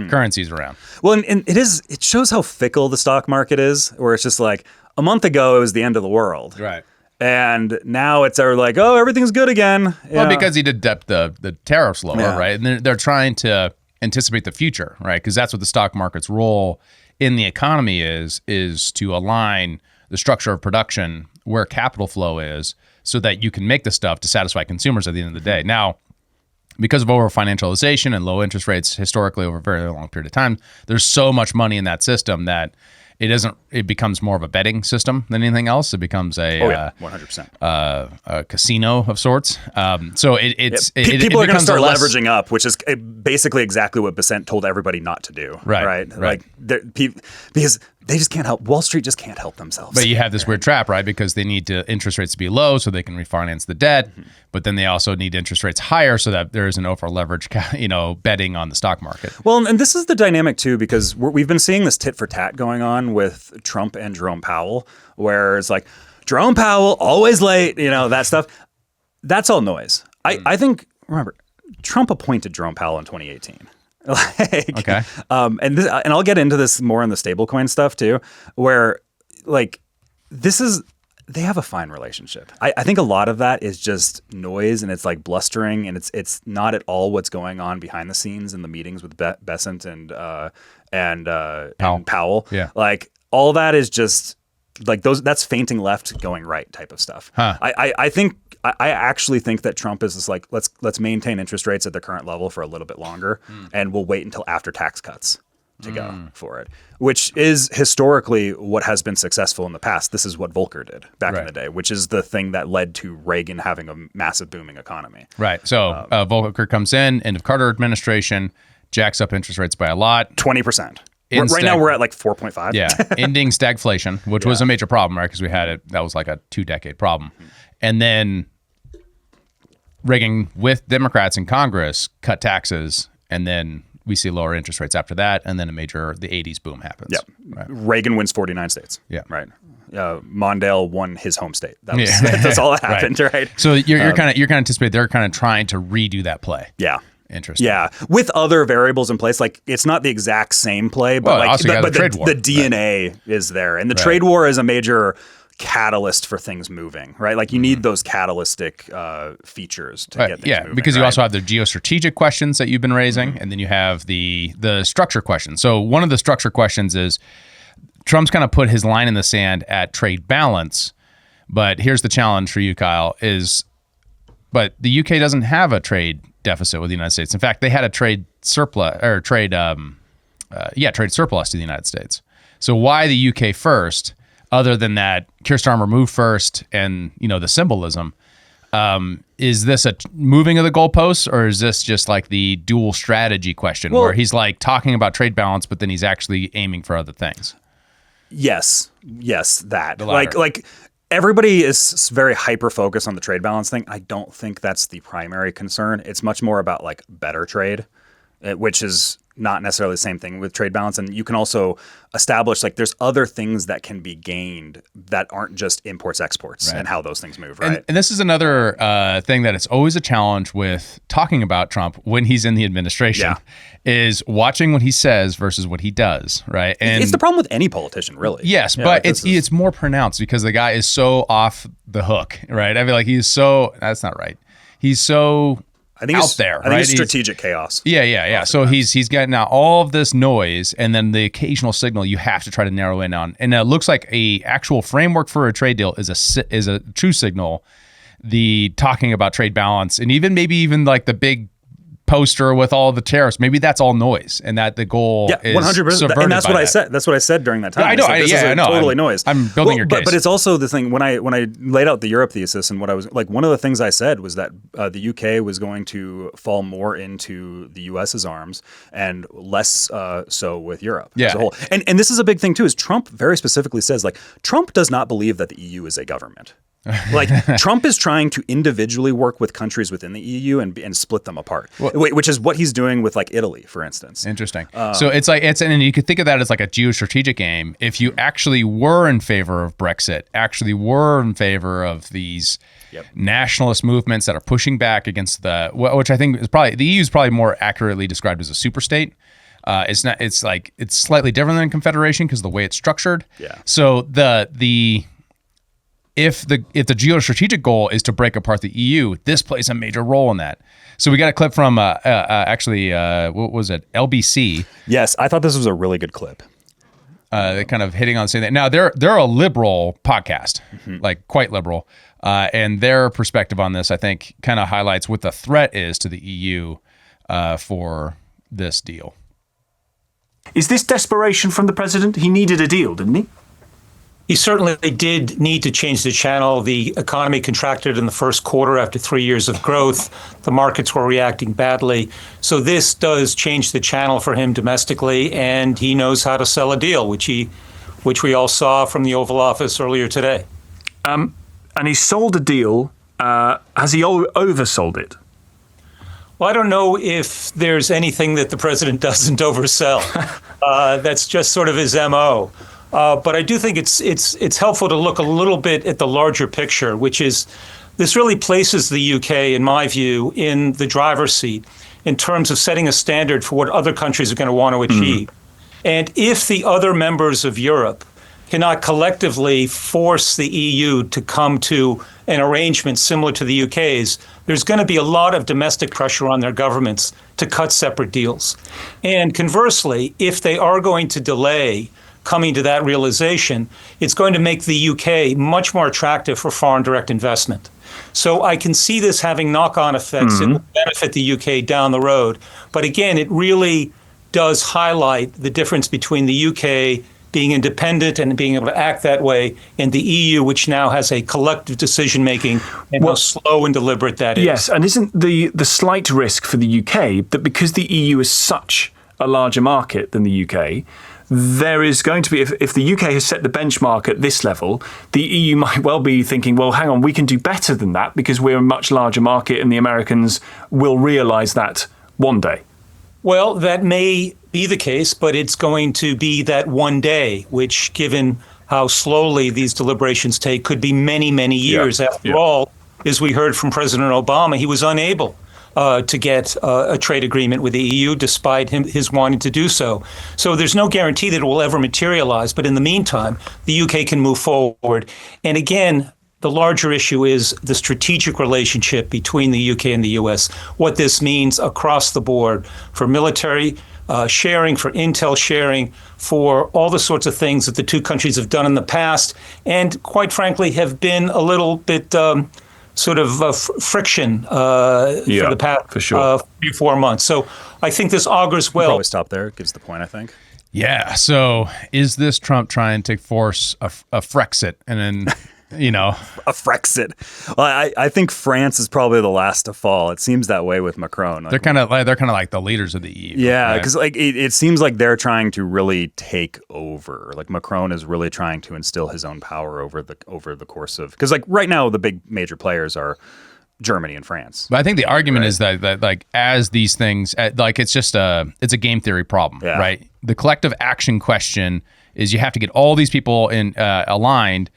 currencies around. Well, and it shows how fickle the stock market is, where it's just like a month ago it was the end of the world. Right. And now it's like, oh, everything's good again. Well, because he did the tariffs lower, right? And they're trying to anticipate the future, right? Because that's what the stock market's role in the economy is to align the structure of production where capital flow is so that you can make the stuff to satisfy consumers at the end of the day. Now, because of over financialization and low interest rates historically over a very long period of time, there's so much money in that system that it becomes more of a betting system than anything else. It becomes 100%. A casino of sorts. So people are going to start less leveraging up, which is basically exactly what Besant told everybody not to do. Right. Like because they just can't help. Wall Street just can't help themselves. But you have this weird trap, right? Because they need interest rates to be low so they can refinance the debt. But then they also need interest rates higher so that there isn't over leverage, betting on the stock market. Well, and this is the dynamic too, because we've been seeing this tit for tat going on with Trump and Jerome Powell, where it's like Jerome Powell always late, that stuff. That's all noise. I think, remember, Trump appointed Jerome Powell in 2018. Okay. And I'll get into this more in the stablecoin stuff too, where they have a fine relationship. I think a lot of that is just noise and it's like blustering and it's not at all what's going on behind the scenes in the meetings with Besant and Powell. Yeah. Like all that is just like that's fainting left going right type of stuff. Huh. I actually think that Trump is just like, let's maintain interest rates at the current level for a little bit longer, and we'll wait until after tax cuts to go for it, which is historically what has been successful in the past. This is what Volcker did back in the day, which is the thing that led to Reagan having a massive booming economy. Right. So Volcker comes in, end of Carter administration, jacks up interest rates by a lot. 20%. Right now we're at like 4.5. Yeah. Ending stagflation, which was a major problem, right? Because we had that was like a 2-decade problem. And then Reagan with Democrats in Congress cut taxes, and then we see lower interest rates after that, and then the 80s boom happens. Yeah, right. Reagan wins 49 states. Yeah, right. Mondale won his home state. That's all that happened, right? So you're kind of anticipating they're kind of trying to redo that play. Yeah. Interesting. Yeah, with other variables in place, like it's not the exact same play, but the DNA is there, and the trade war is a major catalyst for things moving, right? Like you need those catalytic features to get things moving. Because you also have the geostrategic questions that you've been raising, and then you have the structure questions. So one of the structure questions is Trump's kind of put his line in the sand at trade balance, but here's the challenge for you, Kyle, but the UK doesn't have a trade deficit with the United States. In fact, they had a trade surplus trade surplus to the United States. So why the UK first? Other than that, Keir Starmer moved first, and the symbolism. Is this a moving of the goalposts, or is this just like the dual strategy question, where he's like talking about trade balance, but then he's actually aiming for other things? Yes, that like everybody is very hyper focused on the trade balance thing. I don't think that's the primary concern. It's much more about like better trade, which is not necessarily the same thing with trade balance. And you can also establish like there's other things that can be gained that aren't just imports, exports, and how those things move, right? And this is another thing that it's always a challenge with talking about Trump when he's in the administration is watching what he says versus what he does, right? And it's the problem with any politician, really. Yes, but it's more pronounced because the guy is so off the hook, right? I feel like that's not right. He's so I think out there, I think it's strategic chaos. Yeah. So he's got now all of this noise, and then the occasional signal you have to try to narrow in on. And it looks like a actual framework for a trade deal is a true signal. The talking about trade balance, and maybe even like the big poster with all the tariffs, maybe that's all noise, and that the goal is 100%. And that's what I said. That's what I said during that time. I know. I know. Totally noise. I'm building your case. But it's also the thing when I laid out the Europe thesis, and what I was like, one of the things I said was that the UK was going to fall more into the US's arms and less so with Europe as a whole. And this is a big thing too. Is Trump very specifically says like Trump does not believe that the EU is a government. Like Trump is trying to individually work with countries within the EU and split them apart, which is what he's doing with like Italy, for instance. Interesting. So and you could think of that as like a geostrategic game. If you actually were in favor of Brexit, actually were in favor of these nationalist movements that are pushing back against which I think is probably, the EU is probably more accurately described as a superstate. It's not. It's slightly different than confederation because of the way it's structured. Yeah. So if the geostrategic goal is to break apart the EU, this plays a major role in that. So we got a clip from what was it? LBC. Yes, I thought this was a really good clip. Kind of hitting on the same thing. Now they're a liberal podcast, like quite liberal, and their perspective on this, I think, kind of highlights what the threat is to the EU for this deal. Is this desperation from the president? He needed a deal, didn't he? He certainly did need to change the channel. The economy contracted in the first quarter after 3 years of growth. The markets were reacting badly. So this does change the channel for him domestically, and he knows how to sell a deal, which we all saw from the Oval Office earlier today. And he sold a deal. Has he oversold it? Well, I don't know if there's anything that the president doesn't oversell. That's just sort of his MO. But I do think it's helpful to look a little bit at the larger picture, which is this really places the UK, in my view, in the driver's seat in terms of setting a standard for what other countries are going to want to achieve. And if the other members of Europe cannot collectively force the EU to come to an arrangement similar to the UK's, there's going to be a lot of domestic pressure on their governments to cut separate deals. And conversely, if they are going to delay coming to that realization, it's going to make the UK much more attractive for foreign direct investment. So I can see this having knock-on effects that will benefit the UK down the road. But again, it really does highlight the difference between the UK being independent and being able to act that way, and the EU, which now has a collective decision-making, and how slow and deliberate that is. Yes, and isn't the slight risk for the UK that because the EU is such a larger market than the UK, there is going to be, if the UK has set the benchmark at this level, the EU might well be thinking, well, hang on, we can do better than that because we're a much larger market and the Americans will realise that one day. Well, that may be the case, but it's going to be that one day, which, given how slowly these deliberations take, could be many, many years. After all, as we heard from President Obama, he was unable to get a trade agreement with the EU, despite his wanting to do so. So there's no guarantee that it will ever materialize. But in the meantime, the UK can move forward. And again, the larger issue is the strategic relationship between the UK and the US, what this means across the board for military sharing, for intel sharing, for all the sorts of things that the two countries have done in the past, and quite frankly have been a little bit friction for the past 3-4 months. So I think this augurs well. We'll probably stop there. Gives the point, I think. Yeah. So is this Trump trying to force a Frexit and then, a Frexit? Well, I think France is probably the last to fall. It seems that way with Macron. They're kind of like the leaders of the EU. Yeah, because it seems like they're trying to really take over. Like Macron is really trying to instill his own power over the course of, because like right now the big major players are Germany and France. But I think the argument is that like as these things, like it's a game theory problem, right? The collective action question is you have to get all these people aligned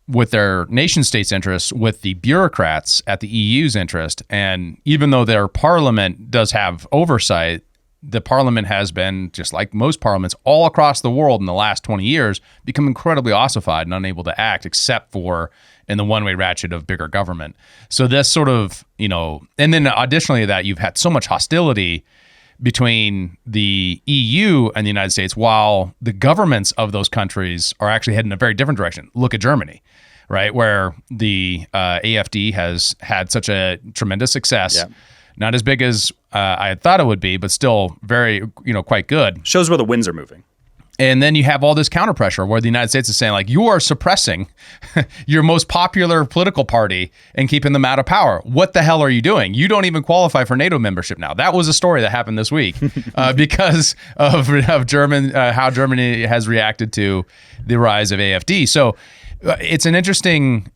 with their nation states' interests, with the bureaucrats at the EU's interest. And even though their parliament does have oversight, the parliament has been, just like most parliaments all across the world in the last 20 years, become incredibly ossified and unable to act except for in the one-way ratchet of bigger government. So this sort of, and then additionally to that, you've had so much hostility between the EU and the United States, while the governments of those countries are actually heading in a very different direction. Look at Germany, right, where the AfD has had such a tremendous success. Yeah. Not as big as I had thought it would be, but still very, quite good. Shows where the winds are moving. And then you have all this counter pressure where the United States is saying, like, you are suppressing your most popular political party and keeping them out of power. What the hell are you doing? You don't even qualify for NATO membership now. That was a story that happened this week because of German, how Germany has reacted to the rise of AfD. So it's an interesting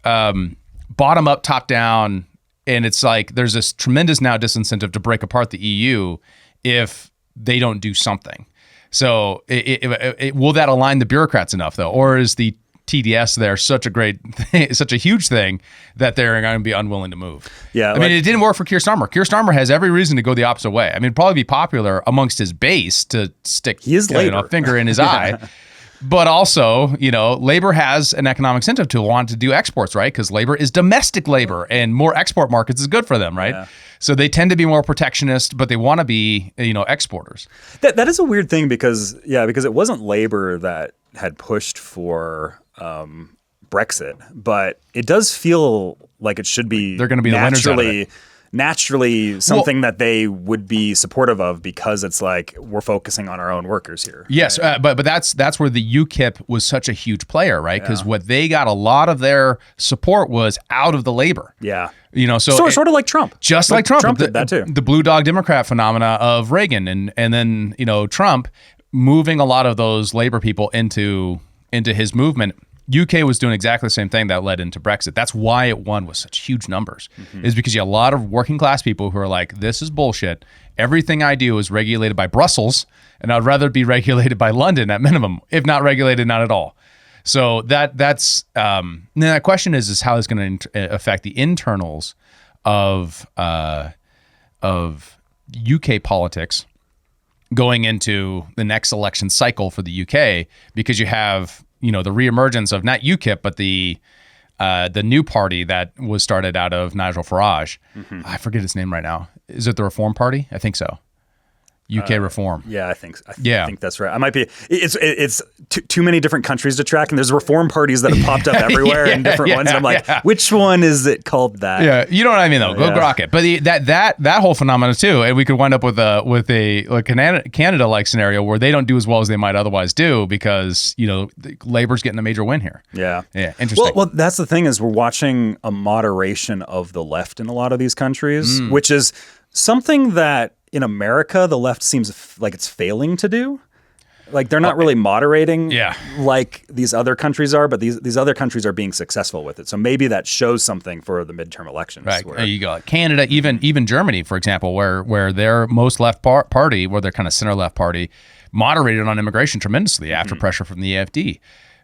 bottom up, top down, and it's like there's this tremendous now disincentive to break apart the EU if they don't do something. So will that align the bureaucrats enough though, or is the TDS there such a great thing, such a huge thing that they're going to be unwilling to move? Yeah, I mean, it didn't work for Keir Starmer. Keir Starmer has every reason to go the opposite way. I mean, it'd probably be popular amongst his base to stick a finger in his eye. But also, labor has an economic incentive to want to do exports, right? Because labor is domestic labor, and more export markets is good for them, right? Yeah. So they tend to be more protectionist, but they want to be, exporters. That is a weird thing because it wasn't labor that had pushed for Brexit, but it does feel like it should be. They're going to be the winners out of it. Naturally something that they would be supportive of because it's like we're focusing on our own workers here. Yes, right? But that's where the UKIP was such a huge player, right? Because what they got a lot of their support was out of the labor. Yeah. So sort of like Trump. Just like Trump. Trump did that too. The blue dog Democrat phenomena of Reagan and then, Trump moving a lot of those labor people into his movement. UK was doing exactly the same thing that led into Brexit. That's why it won with such huge numbers, is because you have a lot of working class people who are like, this is bullshit. Everything I do is regulated by Brussels, and I'd rather be regulated by London at minimum, if not regulated, not at all. So that's then that question is how it's going to affect the internals of UK politics going into the next election cycle for the UK, because you have the reemergence of not UKIP, but the new party that was started out of Nigel Farage. I forget his name right now. Is it the Reform Party? I think so. UK Reform. Yeah, I think that's right. I might be. It's too many different countries to track, and there's reform parties that have popped up everywhere in different ones. And I'm like, which one is it called that? Yeah, you know what I mean though. Go grok it. But that whole phenomenon too, and we could wind up with a Canada-like scenario where they don't do as well as they might otherwise do because labor's getting a major win here. Yeah, interesting. Well, that's the thing is we're watching a moderation of the left in a lot of these countries, which is something that in America, the left seems like it's failing to do. Like they're not really moderating like these other countries are, but these other countries are being successful with it. So maybe that shows something for the midterm elections. Right. There you go. Like Canada, even Germany, for example, where their most left party, where they're kind of center left party, moderated on immigration tremendously after pressure from the AfD.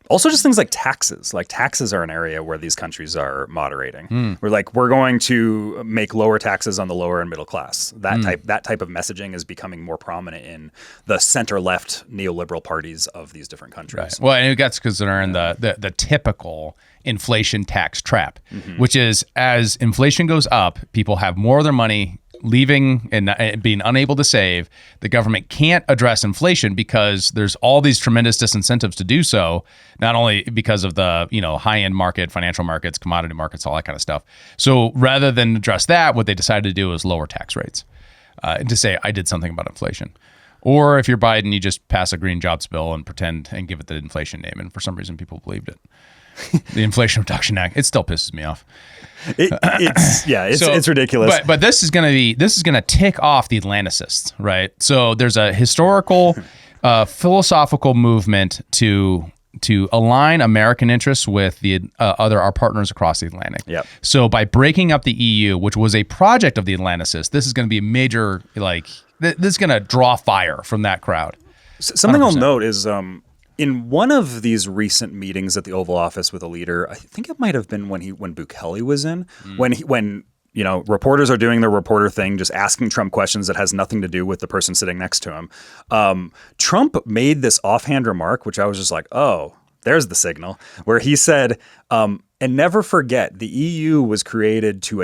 Also, just things like taxes. Like taxes are an area where these countries are moderating. We're going to make lower taxes on the lower and middle class. That type of messaging is becoming more prominent in the center left neoliberal parties of these different countries. Right. Well, and that's because they're in the typical inflation tax trap, which is as inflation goes up, people have more of their money leaving and being unable to save. The government can't address inflation because there's all these tremendous disincentives to do so, not only because of the high-end market, financial markets, commodity markets, all that kind of stuff. So rather than address that, what they decided to do is lower tax rates and to say, I did something about inflation. Or if you're Biden, you just pass a green jobs bill and pretend and give it the inflation name. And for some reason, people believed it. The Inflation Reduction Act. It still pisses me off. It's ridiculous. But this is going to tick off the Atlanticists, right? So there's a historical, philosophical movement to align American interests with the our partners across the Atlantic. Yep. So by breaking up the EU, which was a project of the Atlanticists, this is going to be a major this is going to draw fire from that crowd. Something 100%. I'll note is in one of these recent meetings at the Oval Office with a leader, I think it might have been when Bukele was in, when reporters are doing their reporter thing, just asking Trump questions that has nothing to do with the person sitting next to him. Trump made this offhand remark, which I was just like, oh, there's the signal, where he said, and never forget, the EU was created to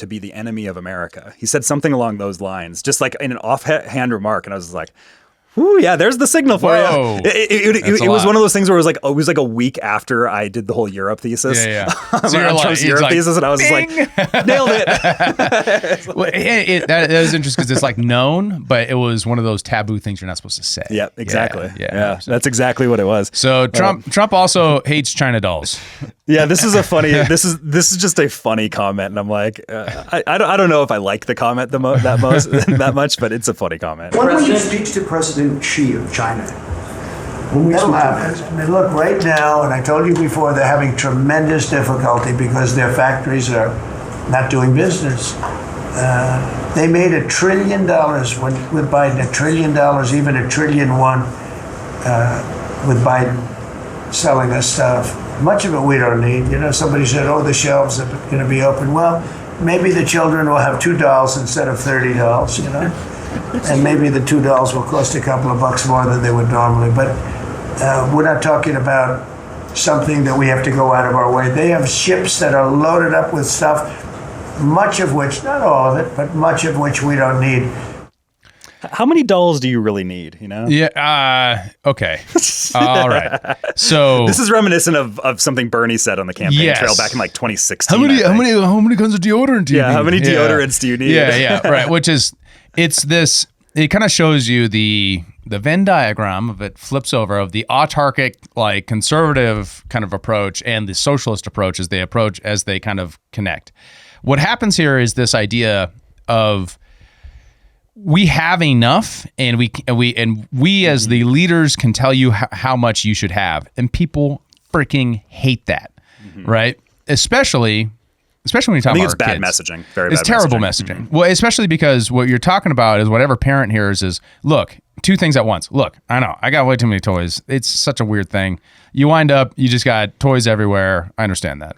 be the enemy of America. He said something along those lines, just like in an offhand remark, and I was like, ooh, yeah, there's the signal for you. It was one of those things where it was like a week after I did the whole Europe thesis. Yeah. So Trump's Europe thesis, and I was just like, nailed it. That was interesting because it's known, but it was one of those taboo things you're not supposed to say. Yeah, exactly. Yeah, that's exactly what it was. So Trump also hates China dolls. Yeah, this is a funny. This is just a funny comment, and I'm like, I don't know if I like the comment that much, but it's a funny comment. When will you speak to President Xi of China? That'll happen. I mean, look, right now, and I told you before, they're having tremendous difficulty because their factories are not doing business. They made $1 trillion with Biden, $1 trillion, even $1.1 trillion with Biden selling us stuff. Much of it we don't need. You know, somebody said, oh, the shelves are going to be open. Well, maybe the children will have $2 instead of $30, you know? And maybe the $2 will cost a couple of bucks more than they would normally. But we're not talking about something that we have to go out of our way. They have ships that are loaded up with stuff, much of which, not all of it, but much of which we don't need. How many dolls do you really need, you know? Yeah, okay. All right. So this is reminiscent of something Bernie said on the campaign trail back in like 2016. How many kinds of deodorant do you need? How many deodorants do you need? Yeah, right. Which is, it kind of shows you the Venn diagram of it flips over of the autarkic, like conservative kind of approach and the socialist approach as they kind of connect. What happens here is this idea of we have enough, and we as the leaders can tell you how much you should have, and people freaking hate that, right? Especially when you talk about it's bad kids. messaging. It's terrible messaging. Mm-hmm. Well, especially because what you're talking about is whatever parent hears is, look, two things at once. Look, I know I got way too many toys. It's such a weird thing. You wind up, you just got toys everywhere. I understand that.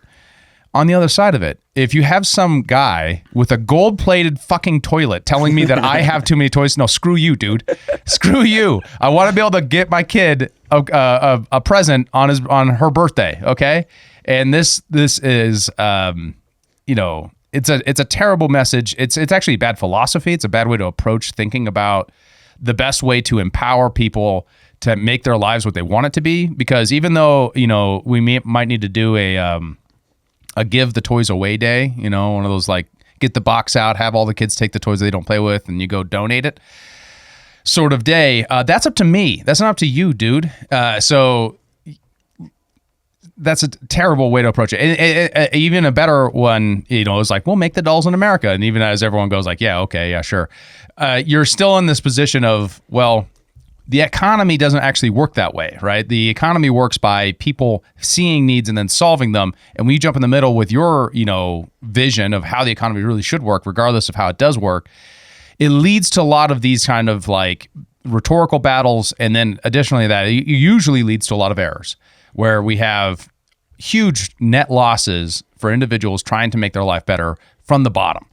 On the other side of it, if you have some guy with a gold-plated fucking toilet telling me that I have too many toys, no, screw you, dude. Screw you. I want to be able to get my kid a present on her birthday, okay? And this is, you know, it's a terrible message. It's actually bad philosophy. It's a bad way to approach thinking about the best way to empower people to make their lives what they want it to be. Because even though, you know, we might need to do a give the toys away day, you know, one of those like get the box out, have all the kids take the toys they don't play with, and you go donate it sort of day. That's up to me. That's not up to you, dude. So that's a terrible way to approach it. And even a better one, you know, is like, we'll make the dolls in America. And even as everyone goes like, yeah, okay, yeah, sure. You're still in this position of, well, the economy doesn't actually work that way, right? The economy works by people seeing needs and then solving them. And when you jump in the middle with your, you know, vision of how the economy really should work, regardless of how it does work, it leads to a lot of these kind of like rhetorical battles. And then additionally that, it usually leads to a lot of errors where we have huge net losses for individuals trying to make their life better from the bottom.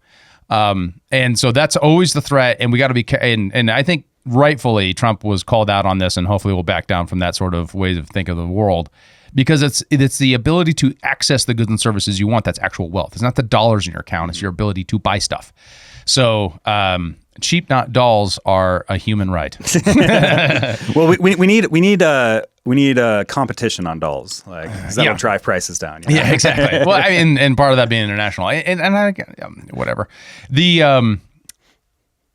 And so that's always the threat. And we got to be, and I think, rightfully, Trump was called out on this, and hopefully will back down from that sort of way of think of the world, because it's the ability to access the goods and services you want that's actual wealth. It's not the dollars in your account; it's your ability to buy stuff. So, cheap not dolls are a human right. Well, we need competition on dolls. Like that'll drive prices down. You know? Yeah, exactly. Well, I mean, and part of that being international, and whatever. The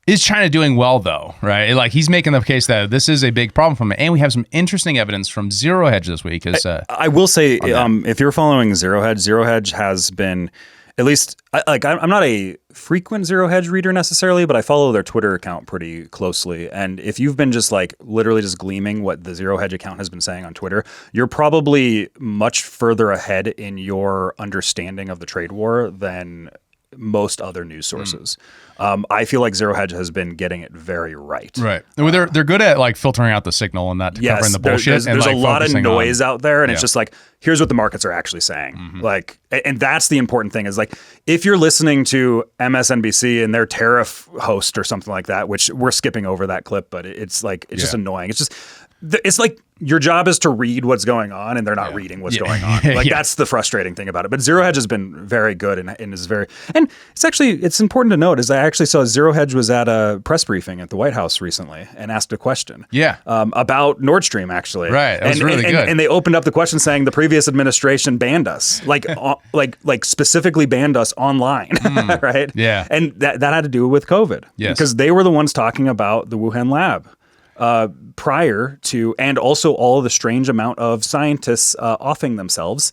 is China doing well, though, right? Like, he's making the case that this is a big problem for him. And we have some interesting evidence from Zero Hedge this week. I will say, if you're following Zero Hedge has been, at least, I'm not a frequent Zero Hedge reader necessarily, but I follow their Twitter account pretty closely. And if you've been just like literally just gleaming what the Zero Hedge account has been saying on Twitter, you're probably much further ahead in your understanding of the trade war than most other news sources. I feel like Zero Hedge has been getting it very right. Right. Well, they're good at like filtering out the signal and not covering the bullshit. There's a lot of noise out there, and it's just like, here's what the markets are actually saying. Mm-hmm. Like, and that's the important thing is like, if you're listening to MSNBC and their tariff host or something like that, which we're skipping over that clip, but it's like, it's just annoying. It's like your job is to read what's going on, and they're not reading what's going on. Like that's the frustrating thing about it. But Zero Hedge has been very good and is very, and it's important to note is I actually saw Zero Hedge was at a press briefing at the White House recently and asked a question. About Nord Stream actually. Right. That was really good. And they opened up the question saying the previous administration banned us, like specifically banned us online, right? Yeah. And that had to do with COVID. Yes. Because they were the ones talking about the Wuhan lab. Prior to, and also all of the strange amount of scientists offing themselves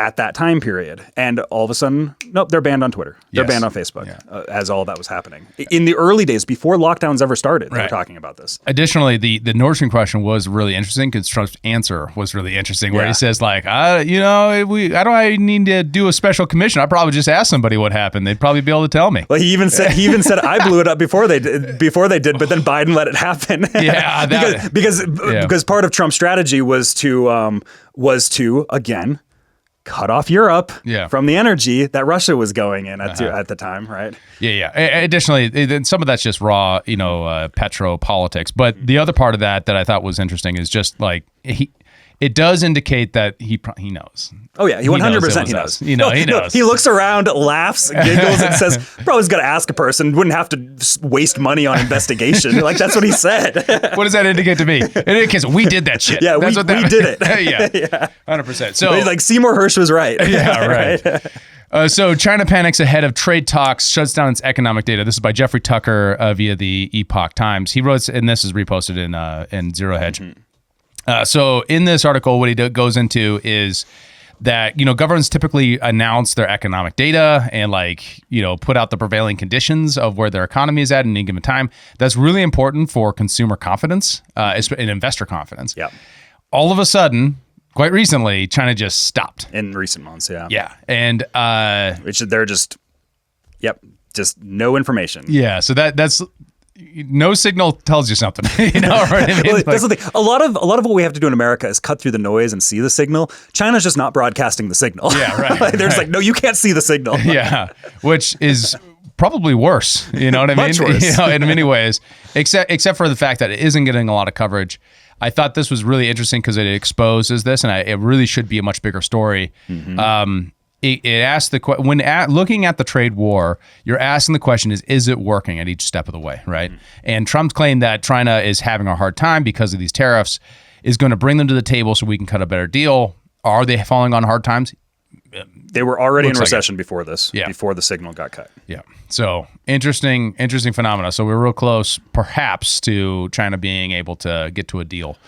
at that time period. And all of a sudden, nope, they're banned on Twitter. They're Yes. banned on Facebook as all that was happening. In the early days, before lockdowns ever started, they were Right. talking about this. Additionally, the Nord Stream question was really interesting because Trump's answer was really interesting, where Yeah. he says like, I don't need to do a special commission. I'd probably just ask somebody what happened. They'd probably be able to tell me. Well, he even said I blew it up before they did, but then Biden let it happen. Yeah, because part of Trump's strategy was to again cut off Europe from the energy that Russia was going in at the time, right? Yeah. Additionally, some of that's just raw, petro politics. But the other part of that I thought was interesting is just like it does indicate that he knows. Oh yeah, he 100% he knows. He knows. He looks around, laughs, giggles, and says, "Probably got to ask a person. Wouldn't have to waste money on investigation." Like that's what he said. What does that indicate to me? It indicates we did that shit. Yeah, that's we did it. Yeah, 100%. So like Seymour Hersh was right. Yeah, right. So China panics ahead of trade talks, shuts down its economic data. This is by Jeffrey Tucker via the Epoch Times. He wrote, and this is reposted in Zero Hedge. So in this article, what he goes into is that, governments typically announce their economic data and put out the prevailing conditions of where their economy is at any given time. That's really important for consumer confidence and investor confidence. Yeah. All of a sudden, quite recently, China just stopped. In recent months, yeah. Yeah. And they're just no information. yeah, so that's no signal tells you something. Right? I mean? Well, that's the thing. A lot of what we have to do in America is cut through the noise and see the signal. China's just not broadcasting the signal. Yeah, right. They're just like, no, you can't see the signal. Yeah, which is probably worse. You know what I mean? Much worse. In many ways, except for the fact that it isn't getting a lot of coverage. I thought this was really interesting because it exposes this, and it really should be a much bigger story. It asked looking at the trade war, you're asking the question is it working at each step of the way, right? And Trump's claim that China is having a hard time because of these tariffs is going to bring them to the table so we can cut a better deal. Are they falling on hard times? They were already in Looks like recession before this, before the signal got cut. Yeah. So interesting phenomena. So we're real close, perhaps, to China being able to get to a deal.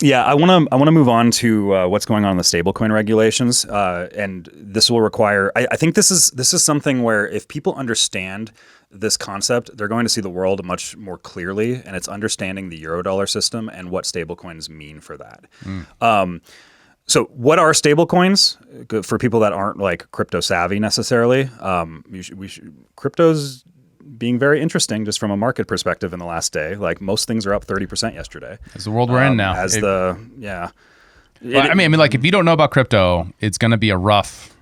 Yeah, I want to move on to what's going on in the stablecoin regulations, and this will require. I think this is something where if people understand this concept, they're going to see the world much more clearly, and it's understanding the Eurodollar system and what stablecoins mean for that. So, what are stablecoins? For people that aren't like crypto savvy necessarily, crypto's being very interesting just from a market perspective in the last day. Like most things are up 30% yesterday. It's the world we're in now. Well, I mean, like if you don't know about crypto, it's going to be a rough,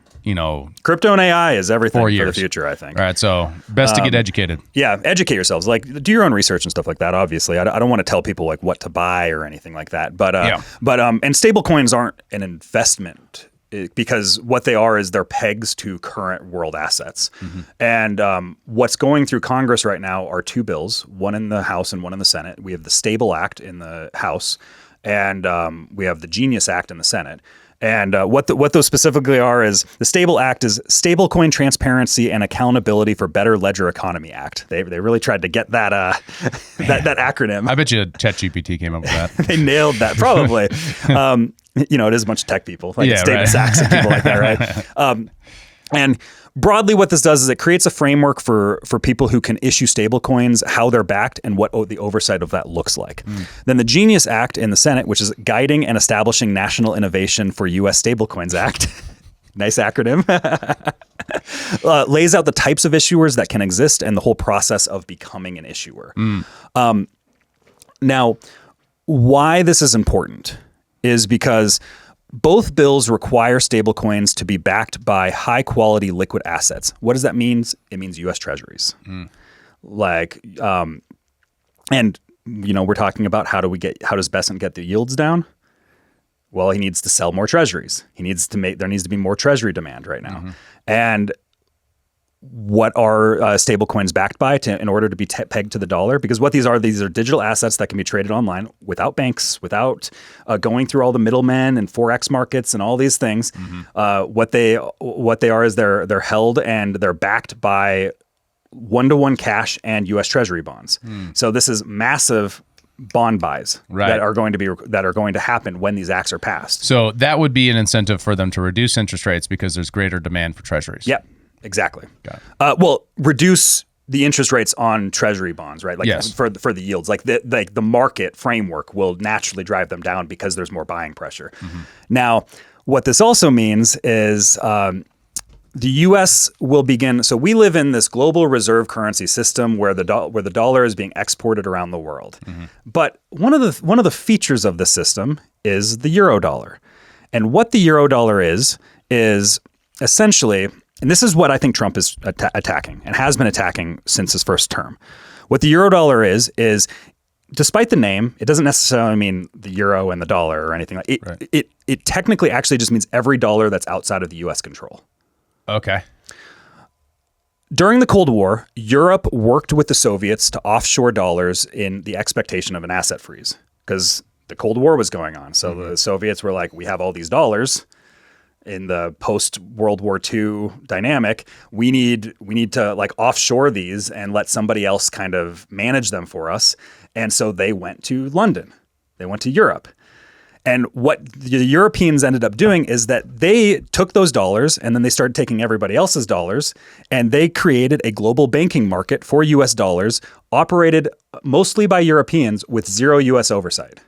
crypto and AI is everything 4 for years. the future, I think. All right, so best to get educated. Yeah, educate yourselves. Like, do your own research and stuff like that. Obviously, I don't want to tell people like what to buy or anything like that. But and stable coins aren't an investment because what they are is they're pegs to current world assets. And what's going through Congress right now are two bills, one in the House and one in the Senate. We have the Stable Act in the House, and we have the Genius Act in the Senate. And what those specifically are is the Stable Act is Stablecoin Transparency and Accountability for Better Ledger Economy Act. They really tried to get that that acronym. I bet you ChatGPT came up with that. They nailed that probably. It is a bunch of tech people, like it's David Sachs and people like that, right? And broadly, what this does is it creates a framework for people who can issue stable coins, how they're backed, and what the oversight of that looks like. Then the Genius Act in the Senate, which is Guiding and Establishing National Innovation for U.S. Stablecoins Act. Nice acronym. Lays out the types of issuers that can exist and the whole process of becoming an issuer. Now, why this is important is because both bills require stablecoins to be backed by high-quality liquid assets. What does that mean? It means U.S. Treasuries. And we're talking about how does Besant get the yields down? Well, he needs to sell more treasuries. There needs to be more treasury demand right now. And what are stablecoins backed by in order to be pegged to the dollar? Because what these are digital assets that can be traded online without banks, without going through all the middlemen and forex markets and all these things. What they are is they're held and they're backed by 1-to-1 cash and U.S. Treasury bonds. So this is massive bond buys Right. that are going to happen when these acts are passed. So that would be an incentive for them to reduce interest rates because there's greater demand for treasuries. Yep, exactly. Got it. Well, reduce the interest rates on treasury bonds, right? Like Yes. for the yields, like the market framework will naturally drive them down because there's more buying pressure. Now, what this also means is the U.S. will begin. So we live in this global reserve currency system where the dollar is being exported around the world. But one of the features of the system is the euro dollar, and what the euro dollar is essentially. And this is what I think Trump is attacking and has been attacking since his first term. What the euro dollar is despite the name, it doesn't necessarily mean the euro and the dollar or anything like it. Right. It technically actually just means every dollar that's outside of the U.S. control. Okay. During the Cold War, Europe worked with the Soviets to offshore dollars in the expectation of an asset freeze because the Cold War was going on. So the Soviets were like, we have all these dollars. In the post-World War II dynamic, we need to like offshore these and let somebody else kind of manage them for us. And so they went to London. They went to Europe. And what the Europeans ended up doing is that they took those dollars and then they started taking everybody else's dollars and they created a global banking market for US dollars operated mostly by Europeans with zero US oversight.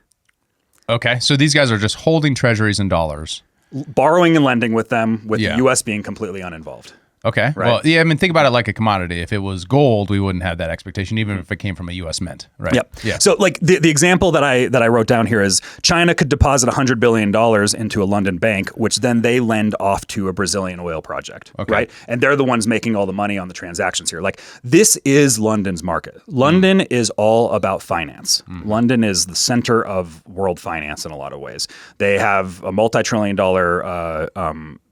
Okay. So these guys are just holding treasuries in dollars. Borrowing and lending with them, with Yeah. the U.S. being completely uninvolved. Okay. Right. Well, yeah, I mean, think about it like a commodity. If it was gold, we wouldn't have that expectation, even if it came from a U.S. mint, right? Yep. Yeah. So, like the example that I wrote down here is China could deposit $100 billion into a London bank, which then they lend off to a Brazilian oil project, Okay. right? And they're the ones making all the money on the transactions here. Like this is London's market. London is all about finance. London is the center of world finance in a lot of ways. They have a multi-trillion-dollar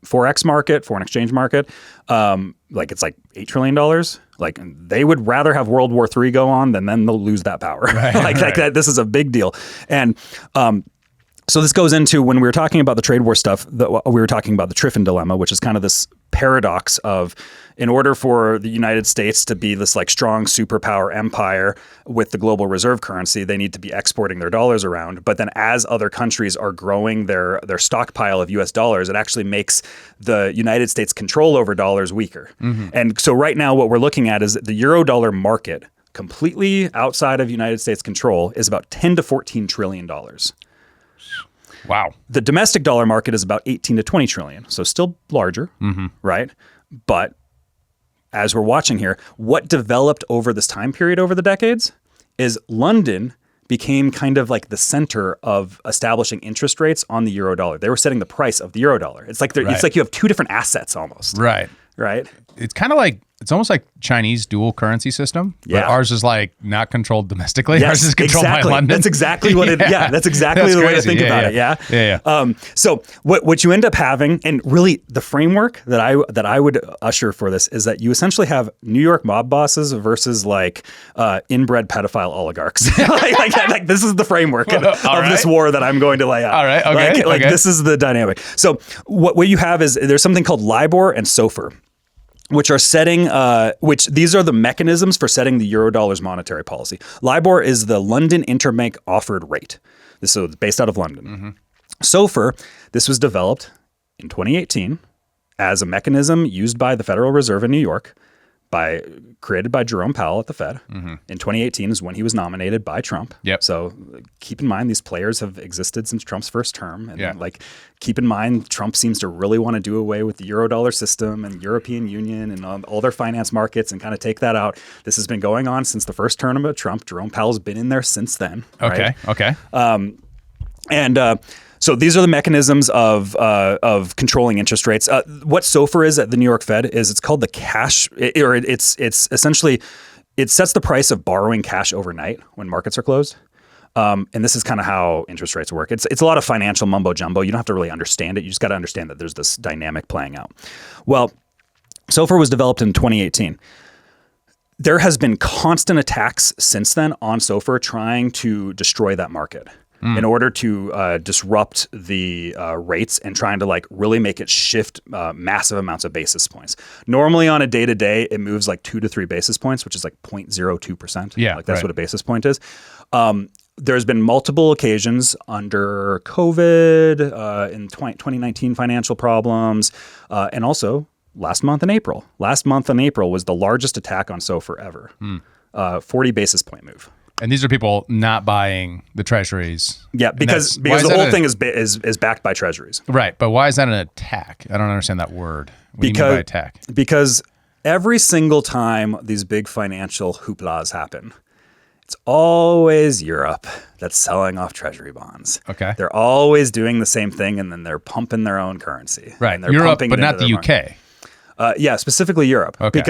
forex market, foreign exchange market. Like it's like $8 trillion. Like they would rather have World War III go on than then they'll lose that power. Like that, this is a big deal. And so this goes into when we were talking about the trade war stuff, we were talking about the Triffin dilemma, which is kind of this paradox of in order for the United States to be this like strong superpower empire with the global reserve currency, they need to be exporting their dollars around. But then as other countries are growing their stockpile of US dollars, it actually makes the United States control over dollars weaker. And so right now what we're looking at is that the euro dollar market completely outside of United States control is about 10 to 14 trillion dollars. Wow. The domestic dollar market is about 18 to 20 trillion, so still larger, right? But as we're watching here, what developed over this time period over the decades is London became kind of like the center of establishing interest rates on the euro dollar. They were setting the price of the euro dollar. It's like it's like you have two different assets almost. Right. Right? It's kind of like, it's almost like Chinese dual currency system. But Yeah. ours is like not controlled domestically. Yes, Ours is controlled exactly. by London. That's exactly what that's exactly That's the way to crazy. think Yeah, about yeah. it. Yeah. Yeah. So what you end up having, and really the framework that I would usher for this is that you essentially have New York mob bosses versus like inbred pedophile oligarchs. like this is the framework of this war that I'm going to lay out. All right. Okay. Like Okay. this is the dynamic. So what you have is there's something called LIBOR and SOFR, which are setting, which these are the mechanisms for setting the Eurodollar's monetary policy. LIBOR is the London Interbank Offered Rate. This is based out of London. SOFR, this was developed in 2018 as a mechanism used by the Federal Reserve in New York, created by Jerome Powell at the Fed. In 2018 is when he was nominated by Trump. Yep. So keep in mind, these players have existed since Trump's first term. And Yeah. like, keep in mind, Trump seems to really want to do away with the Eurodollar system and European Union and all their finance markets and kind of take that out. This has been going on since the first term of Trump. Jerome Powell's been in there since then. Okay. Right? Okay. So these are the mechanisms of controlling interest rates. What SOFR is at the New York Fed is it's called the cash, it's essentially, it sets the price of borrowing cash overnight when markets are closed. And this is kind of how interest rates work. It's a lot of financial mumbo jumbo. You don't have to really understand it. You just got to understand that there's this dynamic playing out. Well, SOFR was developed in 2018. There has been constant attacks since then on SOFR trying to destroy that market in order to disrupt the rates and trying to like really make it shift massive amounts of basis points. Normally on a day-to-day, it moves like 2 to 3 basis points, which is like 0.02%. Yeah, like that's right. what a basis point is. there's been multiple occasions under COVID, in 2019 financial problems, and also last month in April. Last month in April was the largest attack on SOFR ever. 40 basis point move. And these are people not buying the treasuries. Yeah, because the whole thing is backed by treasuries. Right, but why is that an attack? I don't understand that word. What do you mean by attack? Because every single time these big financial hooplas happen, it's always Europe that's selling off treasury bonds. Okay. They're always doing the same thing, and then they're pumping their own currency. Right, And they're Europe, pumping but it not into the their UK. Yeah, specifically Europe. Okay.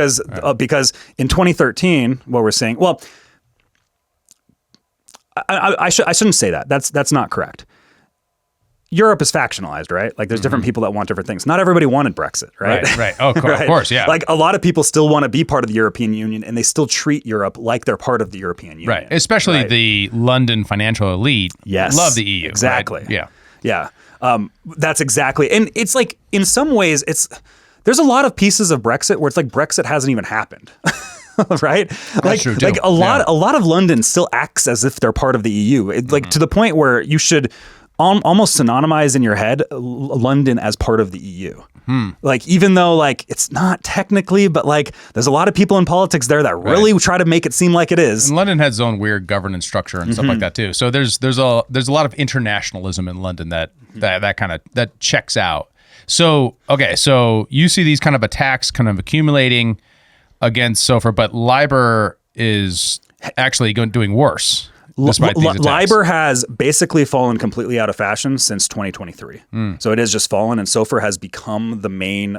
Because in 2013, what we're seeing, well, I shouldn't say that. That's not correct. Europe is factionalized, right? Like there's different people that want different things. Not everybody wanted Brexit, right? Right. Oh, of course, yeah. Like a lot of people still want to be part of the European Union, and they still treat Europe like they're part of the European Union. Right. Especially the London financial elite. Yes. Love the EU. Exactly. Right? Yeah. Yeah. That's exactly. And it's like, in some ways, there's a lot of pieces of Brexit where it's like Brexit hasn't even happened. Right? Like, true, too. like a lot of London still acts as if they're part of the EU. Like to the point where you should almost synonymize in your head London as part of the EU. Like, even though like it's not technically, but like there's a lot of people in politics there that really try to make it seem like it is. And London has its own weird governance structure and stuff like that too. So there's a lot of internationalism in London that checks out. So okay, so you see these kind of attacks kind of accumulating against SOFR, but LIBOR is actually doing worse. Despite these attacks. LIBOR has basically fallen completely out of fashion since 2023. So it has just fallen, and SOFR has become the main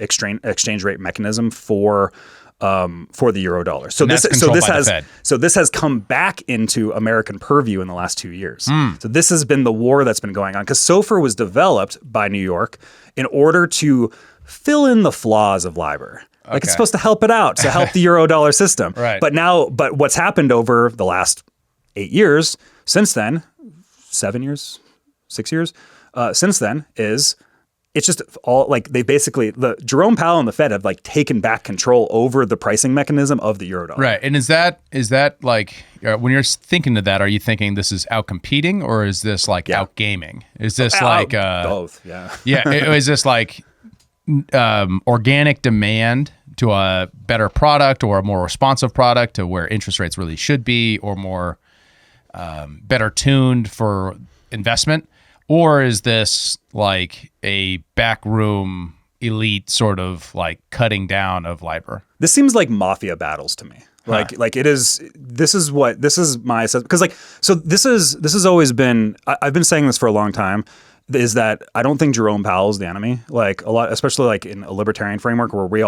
exchange rate mechanism for the euro dollar. So this has come back into American purview in the last 2 years. So this has been the war that's been going on, because SOFR was developed by New York in order to fill in the flaws of LIBOR. Like it's supposed to help it out, to help the euro dollar system. Right. But what's happened over the last 8 years since then, 7 years, 6 years since then, is it's just all like Jerome Powell and the Fed have like taken back control over the pricing mechanism of the euro dollar. Right. And is that like, when you're thinking of that, are you thinking this is out competing, or is this like out gaming? Is this like both? Yeah. Yeah. Is this like organic demand to a better product, or a more responsive product to where interest rates really should be, or more better tuned for investment? Or is this like a backroom elite sort of like cutting down of LIBOR? This seems like mafia battles to me. Like it is. This is my assessment, because this has always been. I've been saying this for a long time. Is that I don't think Jerome Powell is the enemy. Like a lot, especially like in a libertarian framework where we're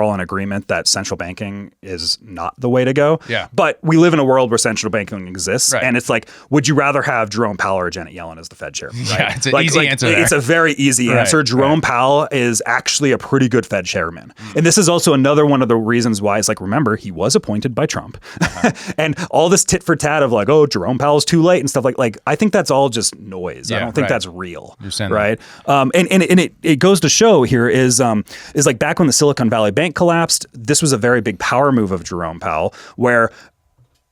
all in agreement that central banking is not the way to go. Yeah. But we live in a world where central banking exists, right. And it's like, would you rather have Jerome Powell or Janet Yellen as the Fed chairman? Right? Yeah, it's an easy answer there. It's a very easy answer. Jerome Powell is actually a pretty good Fed chairman, and this is also another one of the reasons why it's like, remember, he was appointed by Trump, and all this tit for tat of like, oh, Jerome Powell's too late and stuff like I think that's all just noise. Yeah, I don't think that's real, right? And it goes to show here is like back when the Silicon Valley Bank collapsed, this was a very big power move of Jerome Powell, where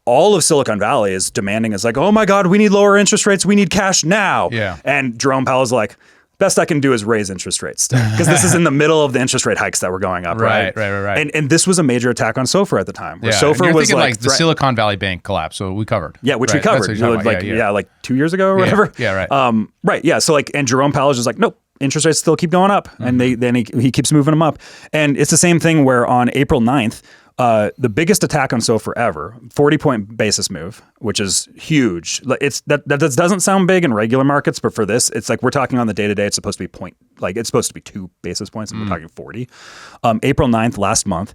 all of Silicon Valley is demanding is like, oh my God, we need lower interest rates, we need cash now. Yeah. And Jerome Powell's like, best I can do is raise interest rates still, because this is in the middle of the interest rate hikes that were going up, right? Right. And this was a major attack on SOFR at the time. Where Yeah. SOFR You're was thinking like the Silicon Valley Bank collapse, so we covered. Yeah, which we Right. That's covered. what you're talking about. Like 2 years ago or whatever. Yeah, right. Right. Yeah. So like, and Jerome Powell is just like, nope, interest rates still keep going up, and then he keeps moving them up. And it's the same thing where on April 9th, the biggest attack on SOFR ever, 40-point basis move, which is huge. That doesn't sound big in regular markets, but for this, it's like we're talking on the day-to-day, it's supposed to be it's supposed to be 2 basis points, and we're talking 40. April 9th last month,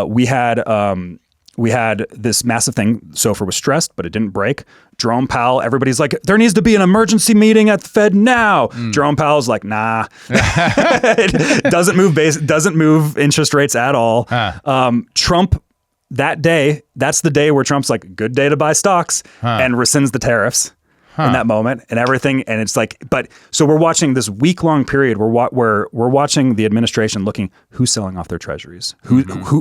we had this massive thing. SOFR was stressed, but it didn't break. Jerome Powell, everybody's like, there needs to be an emergency meeting at the Fed now. Jerome Powell's like, nah. It doesn't move interest rates at all. Trump, that day, that's the day where Trump's like, good day to buy stocks, and rescinds the tariffs in that moment and everything. And it's like, so we're watching this week-long period where we're watching the administration looking who's selling off their treasuries,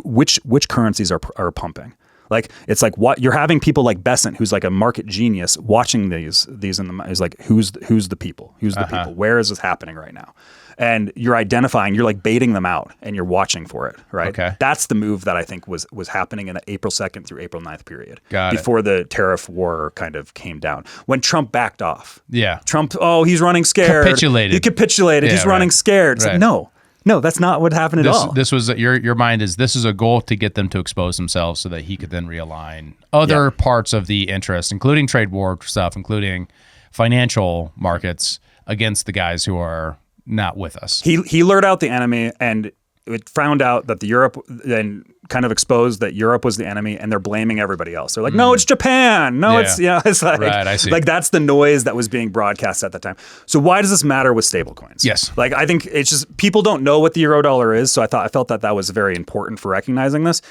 which currencies are pumping. Like it's like what you're having people like Besant, who's like a market genius, watching these in the is like who's the people, the people, where is this happening right now, and you're identifying, you're like baiting them out, and you're watching for it, right? Okay. That's the move that I think was happening in the April 2nd through April 9th period, Got before the tariff war kind of came down. When Trump backed off, Yeah. Trump, he's running scared. Capitulated. He capitulated. Yeah, He's running right. scared. It's Right. like, no, that's not what happened at all. This was your mind is this is a goal to get them to expose themselves so that he could then realign other parts of the interest, including trade war stuff, including financial markets, against the guys who are not with us. He lured out the enemy, and it found out that the Europe then kind of exposed that Europe was the enemy, and they're blaming everybody else. They're like, no, it's Japan. No, it's it's like, Right, I see. like that's the noise that was being broadcast at that time. So why does this matter with stablecoins? Yes. Like I think it's just people don't know what the Eurodollar is, so I felt that was very important for recognizing this.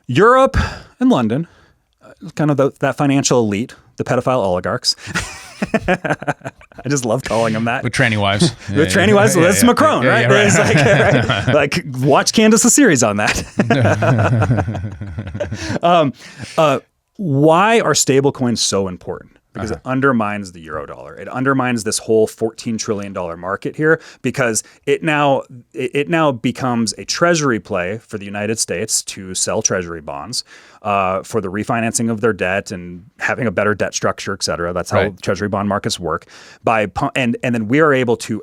Europe and London, kind of that financial elite, the pedophile oligarchs. I just love calling them that. With tranny wives. With tranny wives, well, that's Macron, right? Yeah, It's like, like, watch Candace a series on that. Why are stablecoins so important? Because it undermines the Eurodollar. It undermines this whole $14 trillion market here, because it now becomes a treasury play for the United States to sell treasury bonds for the refinancing of their debt and having a better debt structure, et cetera. That's how treasury bond markets work. And then we are able to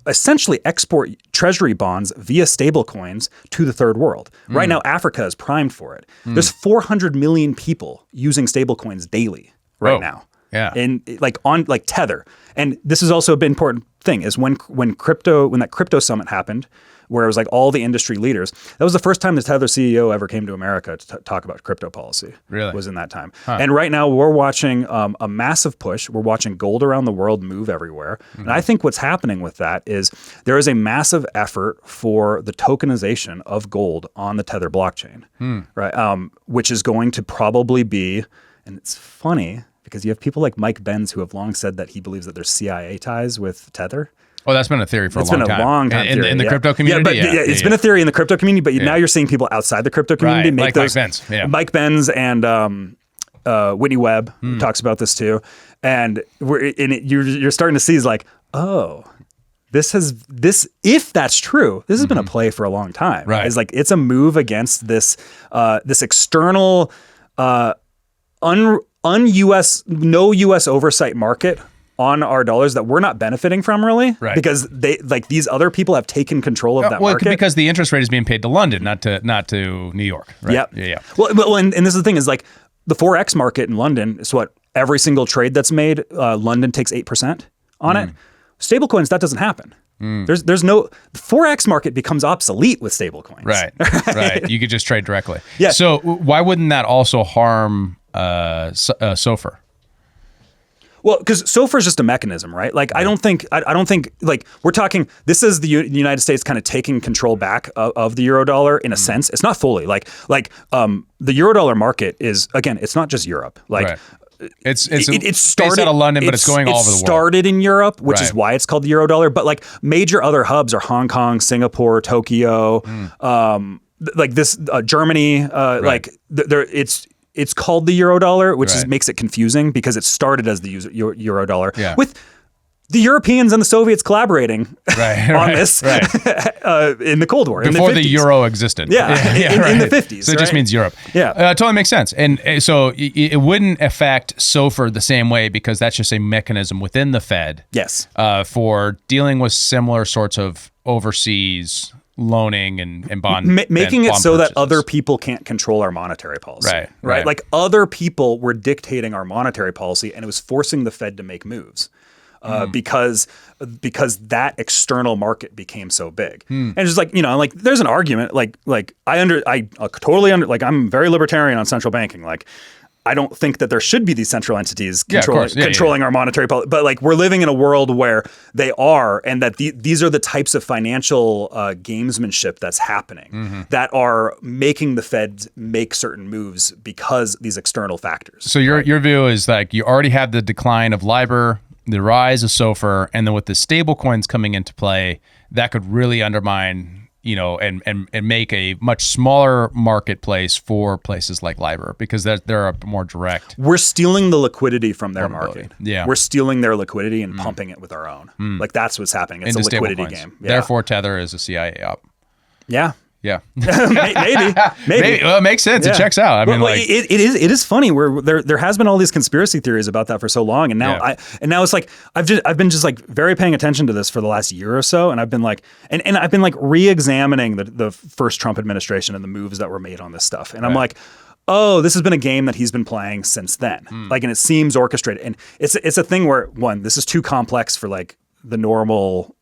essentially export treasury bonds via stablecoins to the third world. Right now, Africa is primed for it. There's 400 million people using stablecoins daily now. Yeah. And on Tether. And this is also a big important thing is when that crypto summit happened, where it was like all the industry leaders, that was the first time the Tether CEO ever came to America to talk about crypto policy. Really? Was in that time. And right now we're watching a massive push. We're watching gold around the world move everywhere. And I think what's happening with that is there is a massive effort for the tokenization of gold on the Tether blockchain, right? Which is going to probably be, and it's funny because you have people like Mike Benz who have long said that he believes that there's CIA ties with Tether. Oh, that's been a theory for a long time. It's been a long time theory. In the crypto community? It's been a theory in the crypto community, but now you're seeing people outside the crypto community make like those. Mike Benz. Yeah. Mike Benz and Whitney Webb talks about this too. And you're starting to see is like, if that's true, this has been a play for a long time. Right. It's like it's a move against this external un-US, no US oversight market on our dollars that we're not benefiting from really, because they like these other people have taken control of that market. Because the interest rate is being paid to London, not to New York. Right? Yep. Yeah. Well, and this is the thing is like the Forex market in London is what every single trade that's made, London takes 8% on it. Stablecoins, that doesn't happen. There's no the Forex market becomes obsolete with stablecoins. Right. You could just trade directly. Yeah. So why wouldn't that also harm SOFR? Well, because SOFR is just a mechanism, right? Like I don't think like we're talking. This is the United States kind of taking control back of the Eurodollar in a sense. It's not fully like the Eurodollar market is, again, it's not just Europe. Like it started based out of London, but it's going all over the world. It started in Europe, which is why it's called the Eurodollar. But like major other hubs are Hong Kong, Singapore, Tokyo, like this Germany. Like it's called the Eurodollar, which makes it confusing because it started as the Eurodollar with the Europeans and the Soviets collaborating on this in the Cold War. Before in the 50s. the euro existed. In the 50s. So it just means Europe. Yeah. Totally makes sense. And so it wouldn't affect SOFR the same way because that's just a mechanism within the Fed. Yes. For dealing with similar sorts of overseas loaning and bond making and it bond so purchases. that other people can't control our monetary policy. Right. Like other people were dictating our monetary policy, and it was forcing the Fed to make moves because that external market became so big. And it's just like, like there's an argument like I totally like I'm very libertarian on central banking. Like I don't think that there should be these central entities controlling our monetary policy. But like we're living in a world where they are, and that these are the types of financial gamesmanship that's happening that are making the Fed make certain moves because these external factors. So your view is like you already have the decline of LIBOR, the rise of SOFR, and then with the stable coins coming into play, that could really undermine and make a much smaller marketplace for places like LIBOR because they're a more direct. We're stealing the liquidity from their market. Yeah. We're stealing their liquidity and pumping it with our own. Like that's what's happening. It's Into a liquidity stablecoins. game. Yeah. Therefore, Tether is a CIA op. Yeah. Yeah. Maybe. Well, it makes sense. Yeah. It checks out. I mean, Well, like it is funny where there has been all these conspiracy theories about that for so long, and now now it's like I've been just like very paying attention to this for the last year or so, and I've been like and I've been like re-examining the first Trump administration and the moves that were made on this stuff, and I'm like, oh, this has been a game that he's been playing since then, like, and it seems orchestrated, and it's a thing where one, this is too complex for like the normal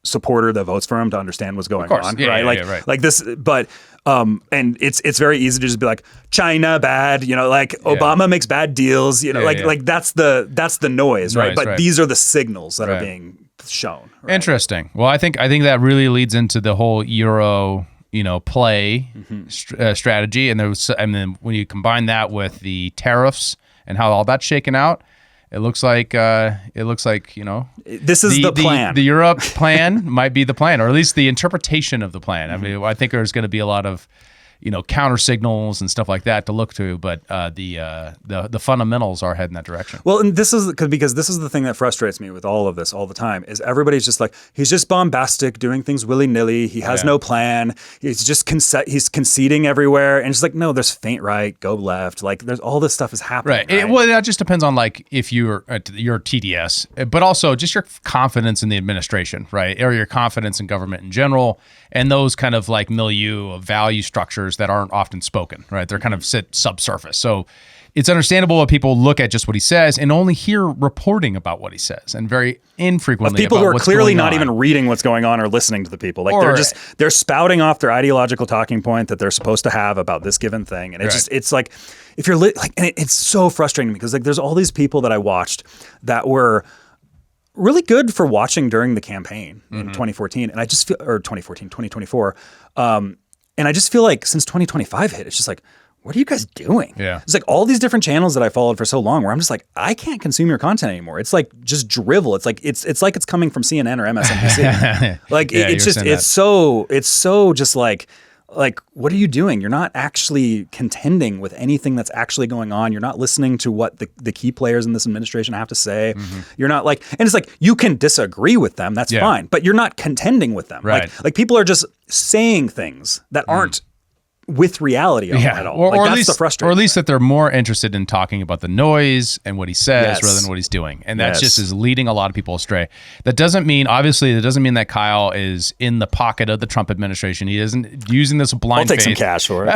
supporter that votes for him to understand what's going on, right? Like this, but and it's very easy to just be like China bad, like Obama makes bad deals, like that's the noise, right? But these are the signals that are being shown. Right? Interesting. Well, I think that really leads into the whole Euro, play strategy, and then when you combine that with the tariffs and how all that's shaken out. It looks like this is the plan. The Europe plan might be the plan, or at least the interpretation of the plan. I mean, I think there's going to be a lot of counter signals and stuff like that to look to, but the fundamentals are heading that direction. Well, and this is because this is the thing that frustrates me with all of this all the time is everybody's just like, he's just bombastic, doing things willy-nilly. He has no plan. He's just he's conceding everywhere, and it's like, no, there's faint right, go left. Like there's all this stuff is happening. Right. Well, that just depends on like if you're TDS, but also just your confidence in the administration, right, or your confidence in government in general, and those kind of like milieu of value structures that aren't often spoken, right? They're kind of sit subsurface. So it's understandable that people look at just what he says and only hear reporting about what he says, and very infrequently of people about who are what's clearly going not on. even reading what's going on or listening to the people. Like they're spouting off their ideological talking point that they're supposed to have about this given thing, and it's like if you're and it's so frustrating because like there's all these people that I watched that were really good for watching during the campaign in 2014, and I just feel 2024. And I just feel like since 2025 hit, it's just like, what are you guys doing? Yeah. It's like all these different channels that I followed for so long where I'm just like, I can't consume your content anymore. It's like just drivel. It's like it's like it's coming from CNN or MSNBC. Like it's so just like what are you doing? You're not actually contending with anything that's actually going on. You're not listening to what the key players in this administration have to say. You're not like, and it's like you can disagree with them, that's fine, but you're not contending with them. Right. Like people are just saying things that aren't with reality at all. Or at least that they're more interested in talking about the noise and what he says rather than what he's doing. And that just is leading a lot of people astray. That doesn't mean that Kyle is in the pocket of the Trump administration. He isn't using this blind faith. I'll take some cash for it.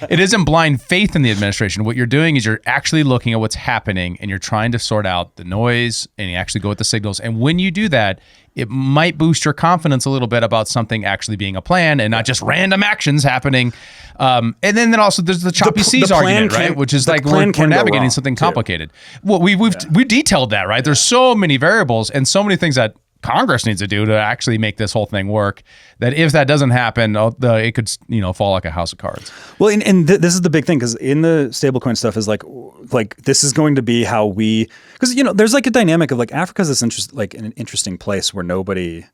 It isn't blind faith in the administration. What you're doing is you're actually looking at what's happening and you're trying to sort out the noise and you actually go with the signals. And when you do that, it might boost your confidence a little bit about something actually being a plan and not just random actions happening. And then also there's the choppy seas argument, right? Which is like we're navigating something complicated. Well, we detailed that, right? There's so many variables and so many things that Congress needs to do to actually make this whole thing work, that if that doesn't happen, it could fall like a house of cards. Well, and this is the big thing, because in the stablecoin stuff is like this is going to be how because there's like a dynamic of like Africa's this an interesting place where nobody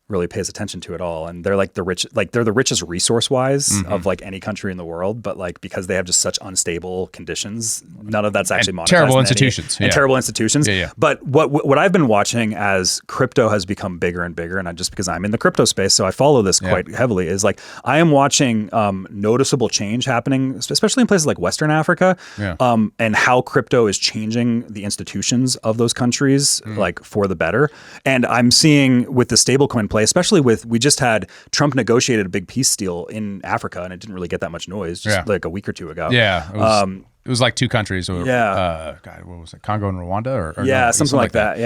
really pays attention to it all, and they're like they're the richest resource wise of like any country in the world, but like because they have just such unstable conditions, none of that's actually monetized. Terrible institutions. And terrible institutions. But what I've been watching as crypto has become bigger and bigger, and just because I'm in the crypto space, so I follow this quite heavily, is like I am watching noticeable change happening, especially in places like Western Africa, and how crypto is changing the institutions of those countries like for the better. And I'm seeing with the stablecoin play, especially we just had Trump negotiated a big peace deal in Africa, and it didn't really get that much noise just like a week or two ago. It was like two countries. God, what was it? Congo and Rwanda, or something like that.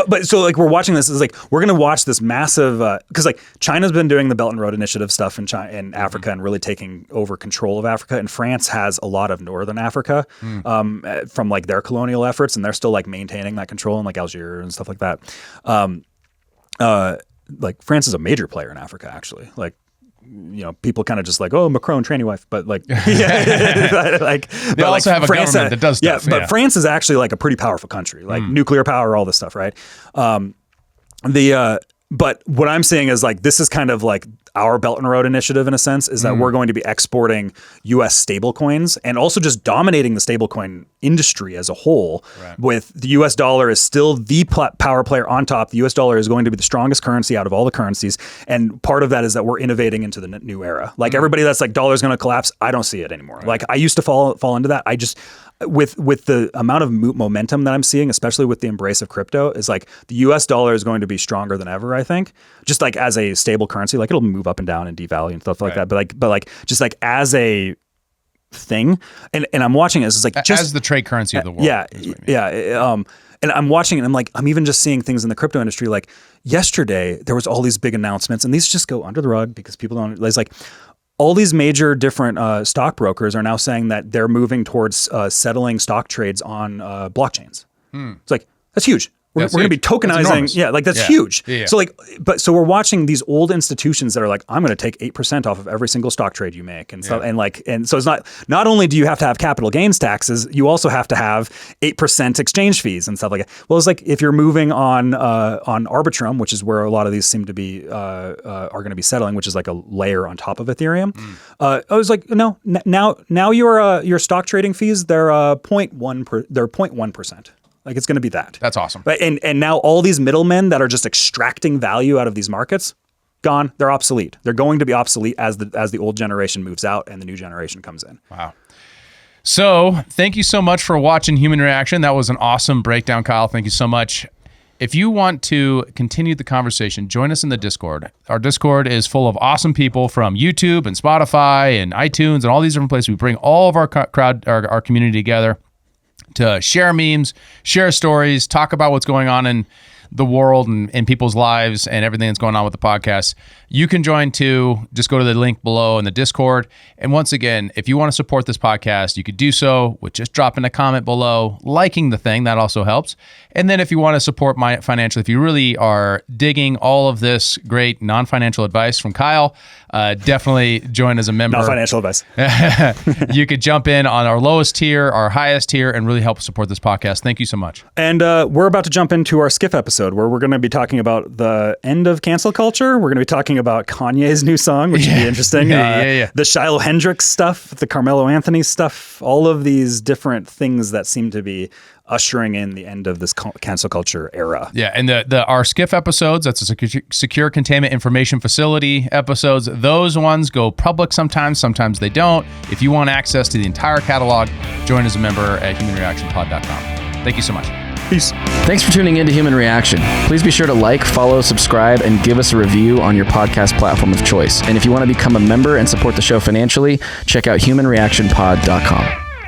But so like we're watching this is like we're gonna watch this massive because like China's been doing the Belt and Road Initiative stuff in Africa and really taking over control of Africa, and France has a lot of Northern Africa from like their colonial efforts, and they're still like maintaining that control in like Algeria and stuff like that. Like France is a major player in Africa, actually. Like, people kind of just like, oh, Macron, tranny wife, but like, they also have a government that does stuff. But France is actually like a pretty powerful country, like nuclear power, all this stuff, right? But what I'm saying is like, this is kind of like our Belt and Road Initiative in a sense, is that we're going to be exporting US stablecoins and also just dominating the stablecoin industry as a whole. With the US dollar is still the power player on top. The US dollar is going to be the strongest currency out of all the currencies. And part of that is that we're innovating into the new era. Like everybody that's like dollar's going to collapse, I don't see it anymore. Like I used to fall into that. I just, with the amount of momentum that I'm seeing, especially with the embrace of crypto, is like the US dollar is going to be stronger than ever, I think. Just like as a stable currency, like it'll move up and down and devalue and stuff like that. But like just like as a thing, and I'm watching it, it's like just as the trade currency of the world. And I'm watching it and I'm like, I'm even just seeing things in the crypto industry. Like yesterday, there was all these big announcements, and these just go under the rug because people don't, it's like, all these major different stockbrokers are now saying that they're moving towards settling stock trades on blockchains. It's like, that's huge. We're going to be tokenizing. Yeah, like that's huge. Yeah. So like, so we're watching these old institutions that are like, I'm going to take 8% off of every single stock trade you make, and so and so it's not only do you have to have capital gains taxes, you also have to have 8% exchange fees and stuff like that. Well, it's like if you're moving on Arbitrum, which is where a lot of these seem to be are going to be settling, which is like a layer on top of Ethereum. I was like, no, now your stock trading fees, they're 0.1%. Like it's going to be that. That's awesome. Right? And now all these middlemen that are just extracting value out of these markets, gone. They're obsolete. They're going to be obsolete as the old generation moves out and the new generation comes in. Wow. So thank you so much for watching Human Reaction. That was an awesome breakdown, Kyle. Thank you so much. If you want to continue the conversation, join us in the Discord. Our Discord is full of awesome people from YouTube and Spotify and iTunes and all these different places. We bring all of our crowd, our community together to share memes, share stories, talk about what's going on in the world and in people's lives and everything that's going on with the podcast. You can join too. Just go to the link below in the Discord. And once again, if you want to support this podcast, you could do so with just dropping a comment below, liking the thing. That also helps. And then if you want to support my financially, if you really are digging all of this great non-financial advice from Kyle, definitely join as a member. Non-financial advice. You could jump in on our lowest tier, our highest tier, and really help support this podcast. Thank you so much. And we're about to jump into our Skiff episode where we're going to be talking about the end of cancel culture. We're going to be talking about Kanye's new song, which should be interesting. The Shiloh Hendrix stuff, the Carmelo Anthony stuff, all of these different things that seem to be ushering in the end of this cancel culture era. Yeah, and our Skiff episodes, that's a secure containment information facility episodes, those ones go public sometimes they don't. If you want access to the entire catalog, join as a member at humanreactionpod.com. Thank you so much. Peace. Thanks for tuning in to Human Reaction. Please be sure to like, follow, subscribe, and give us a review on your podcast platform of choice. And if you want to become a member and support the show financially, check out humanreactionpod.com.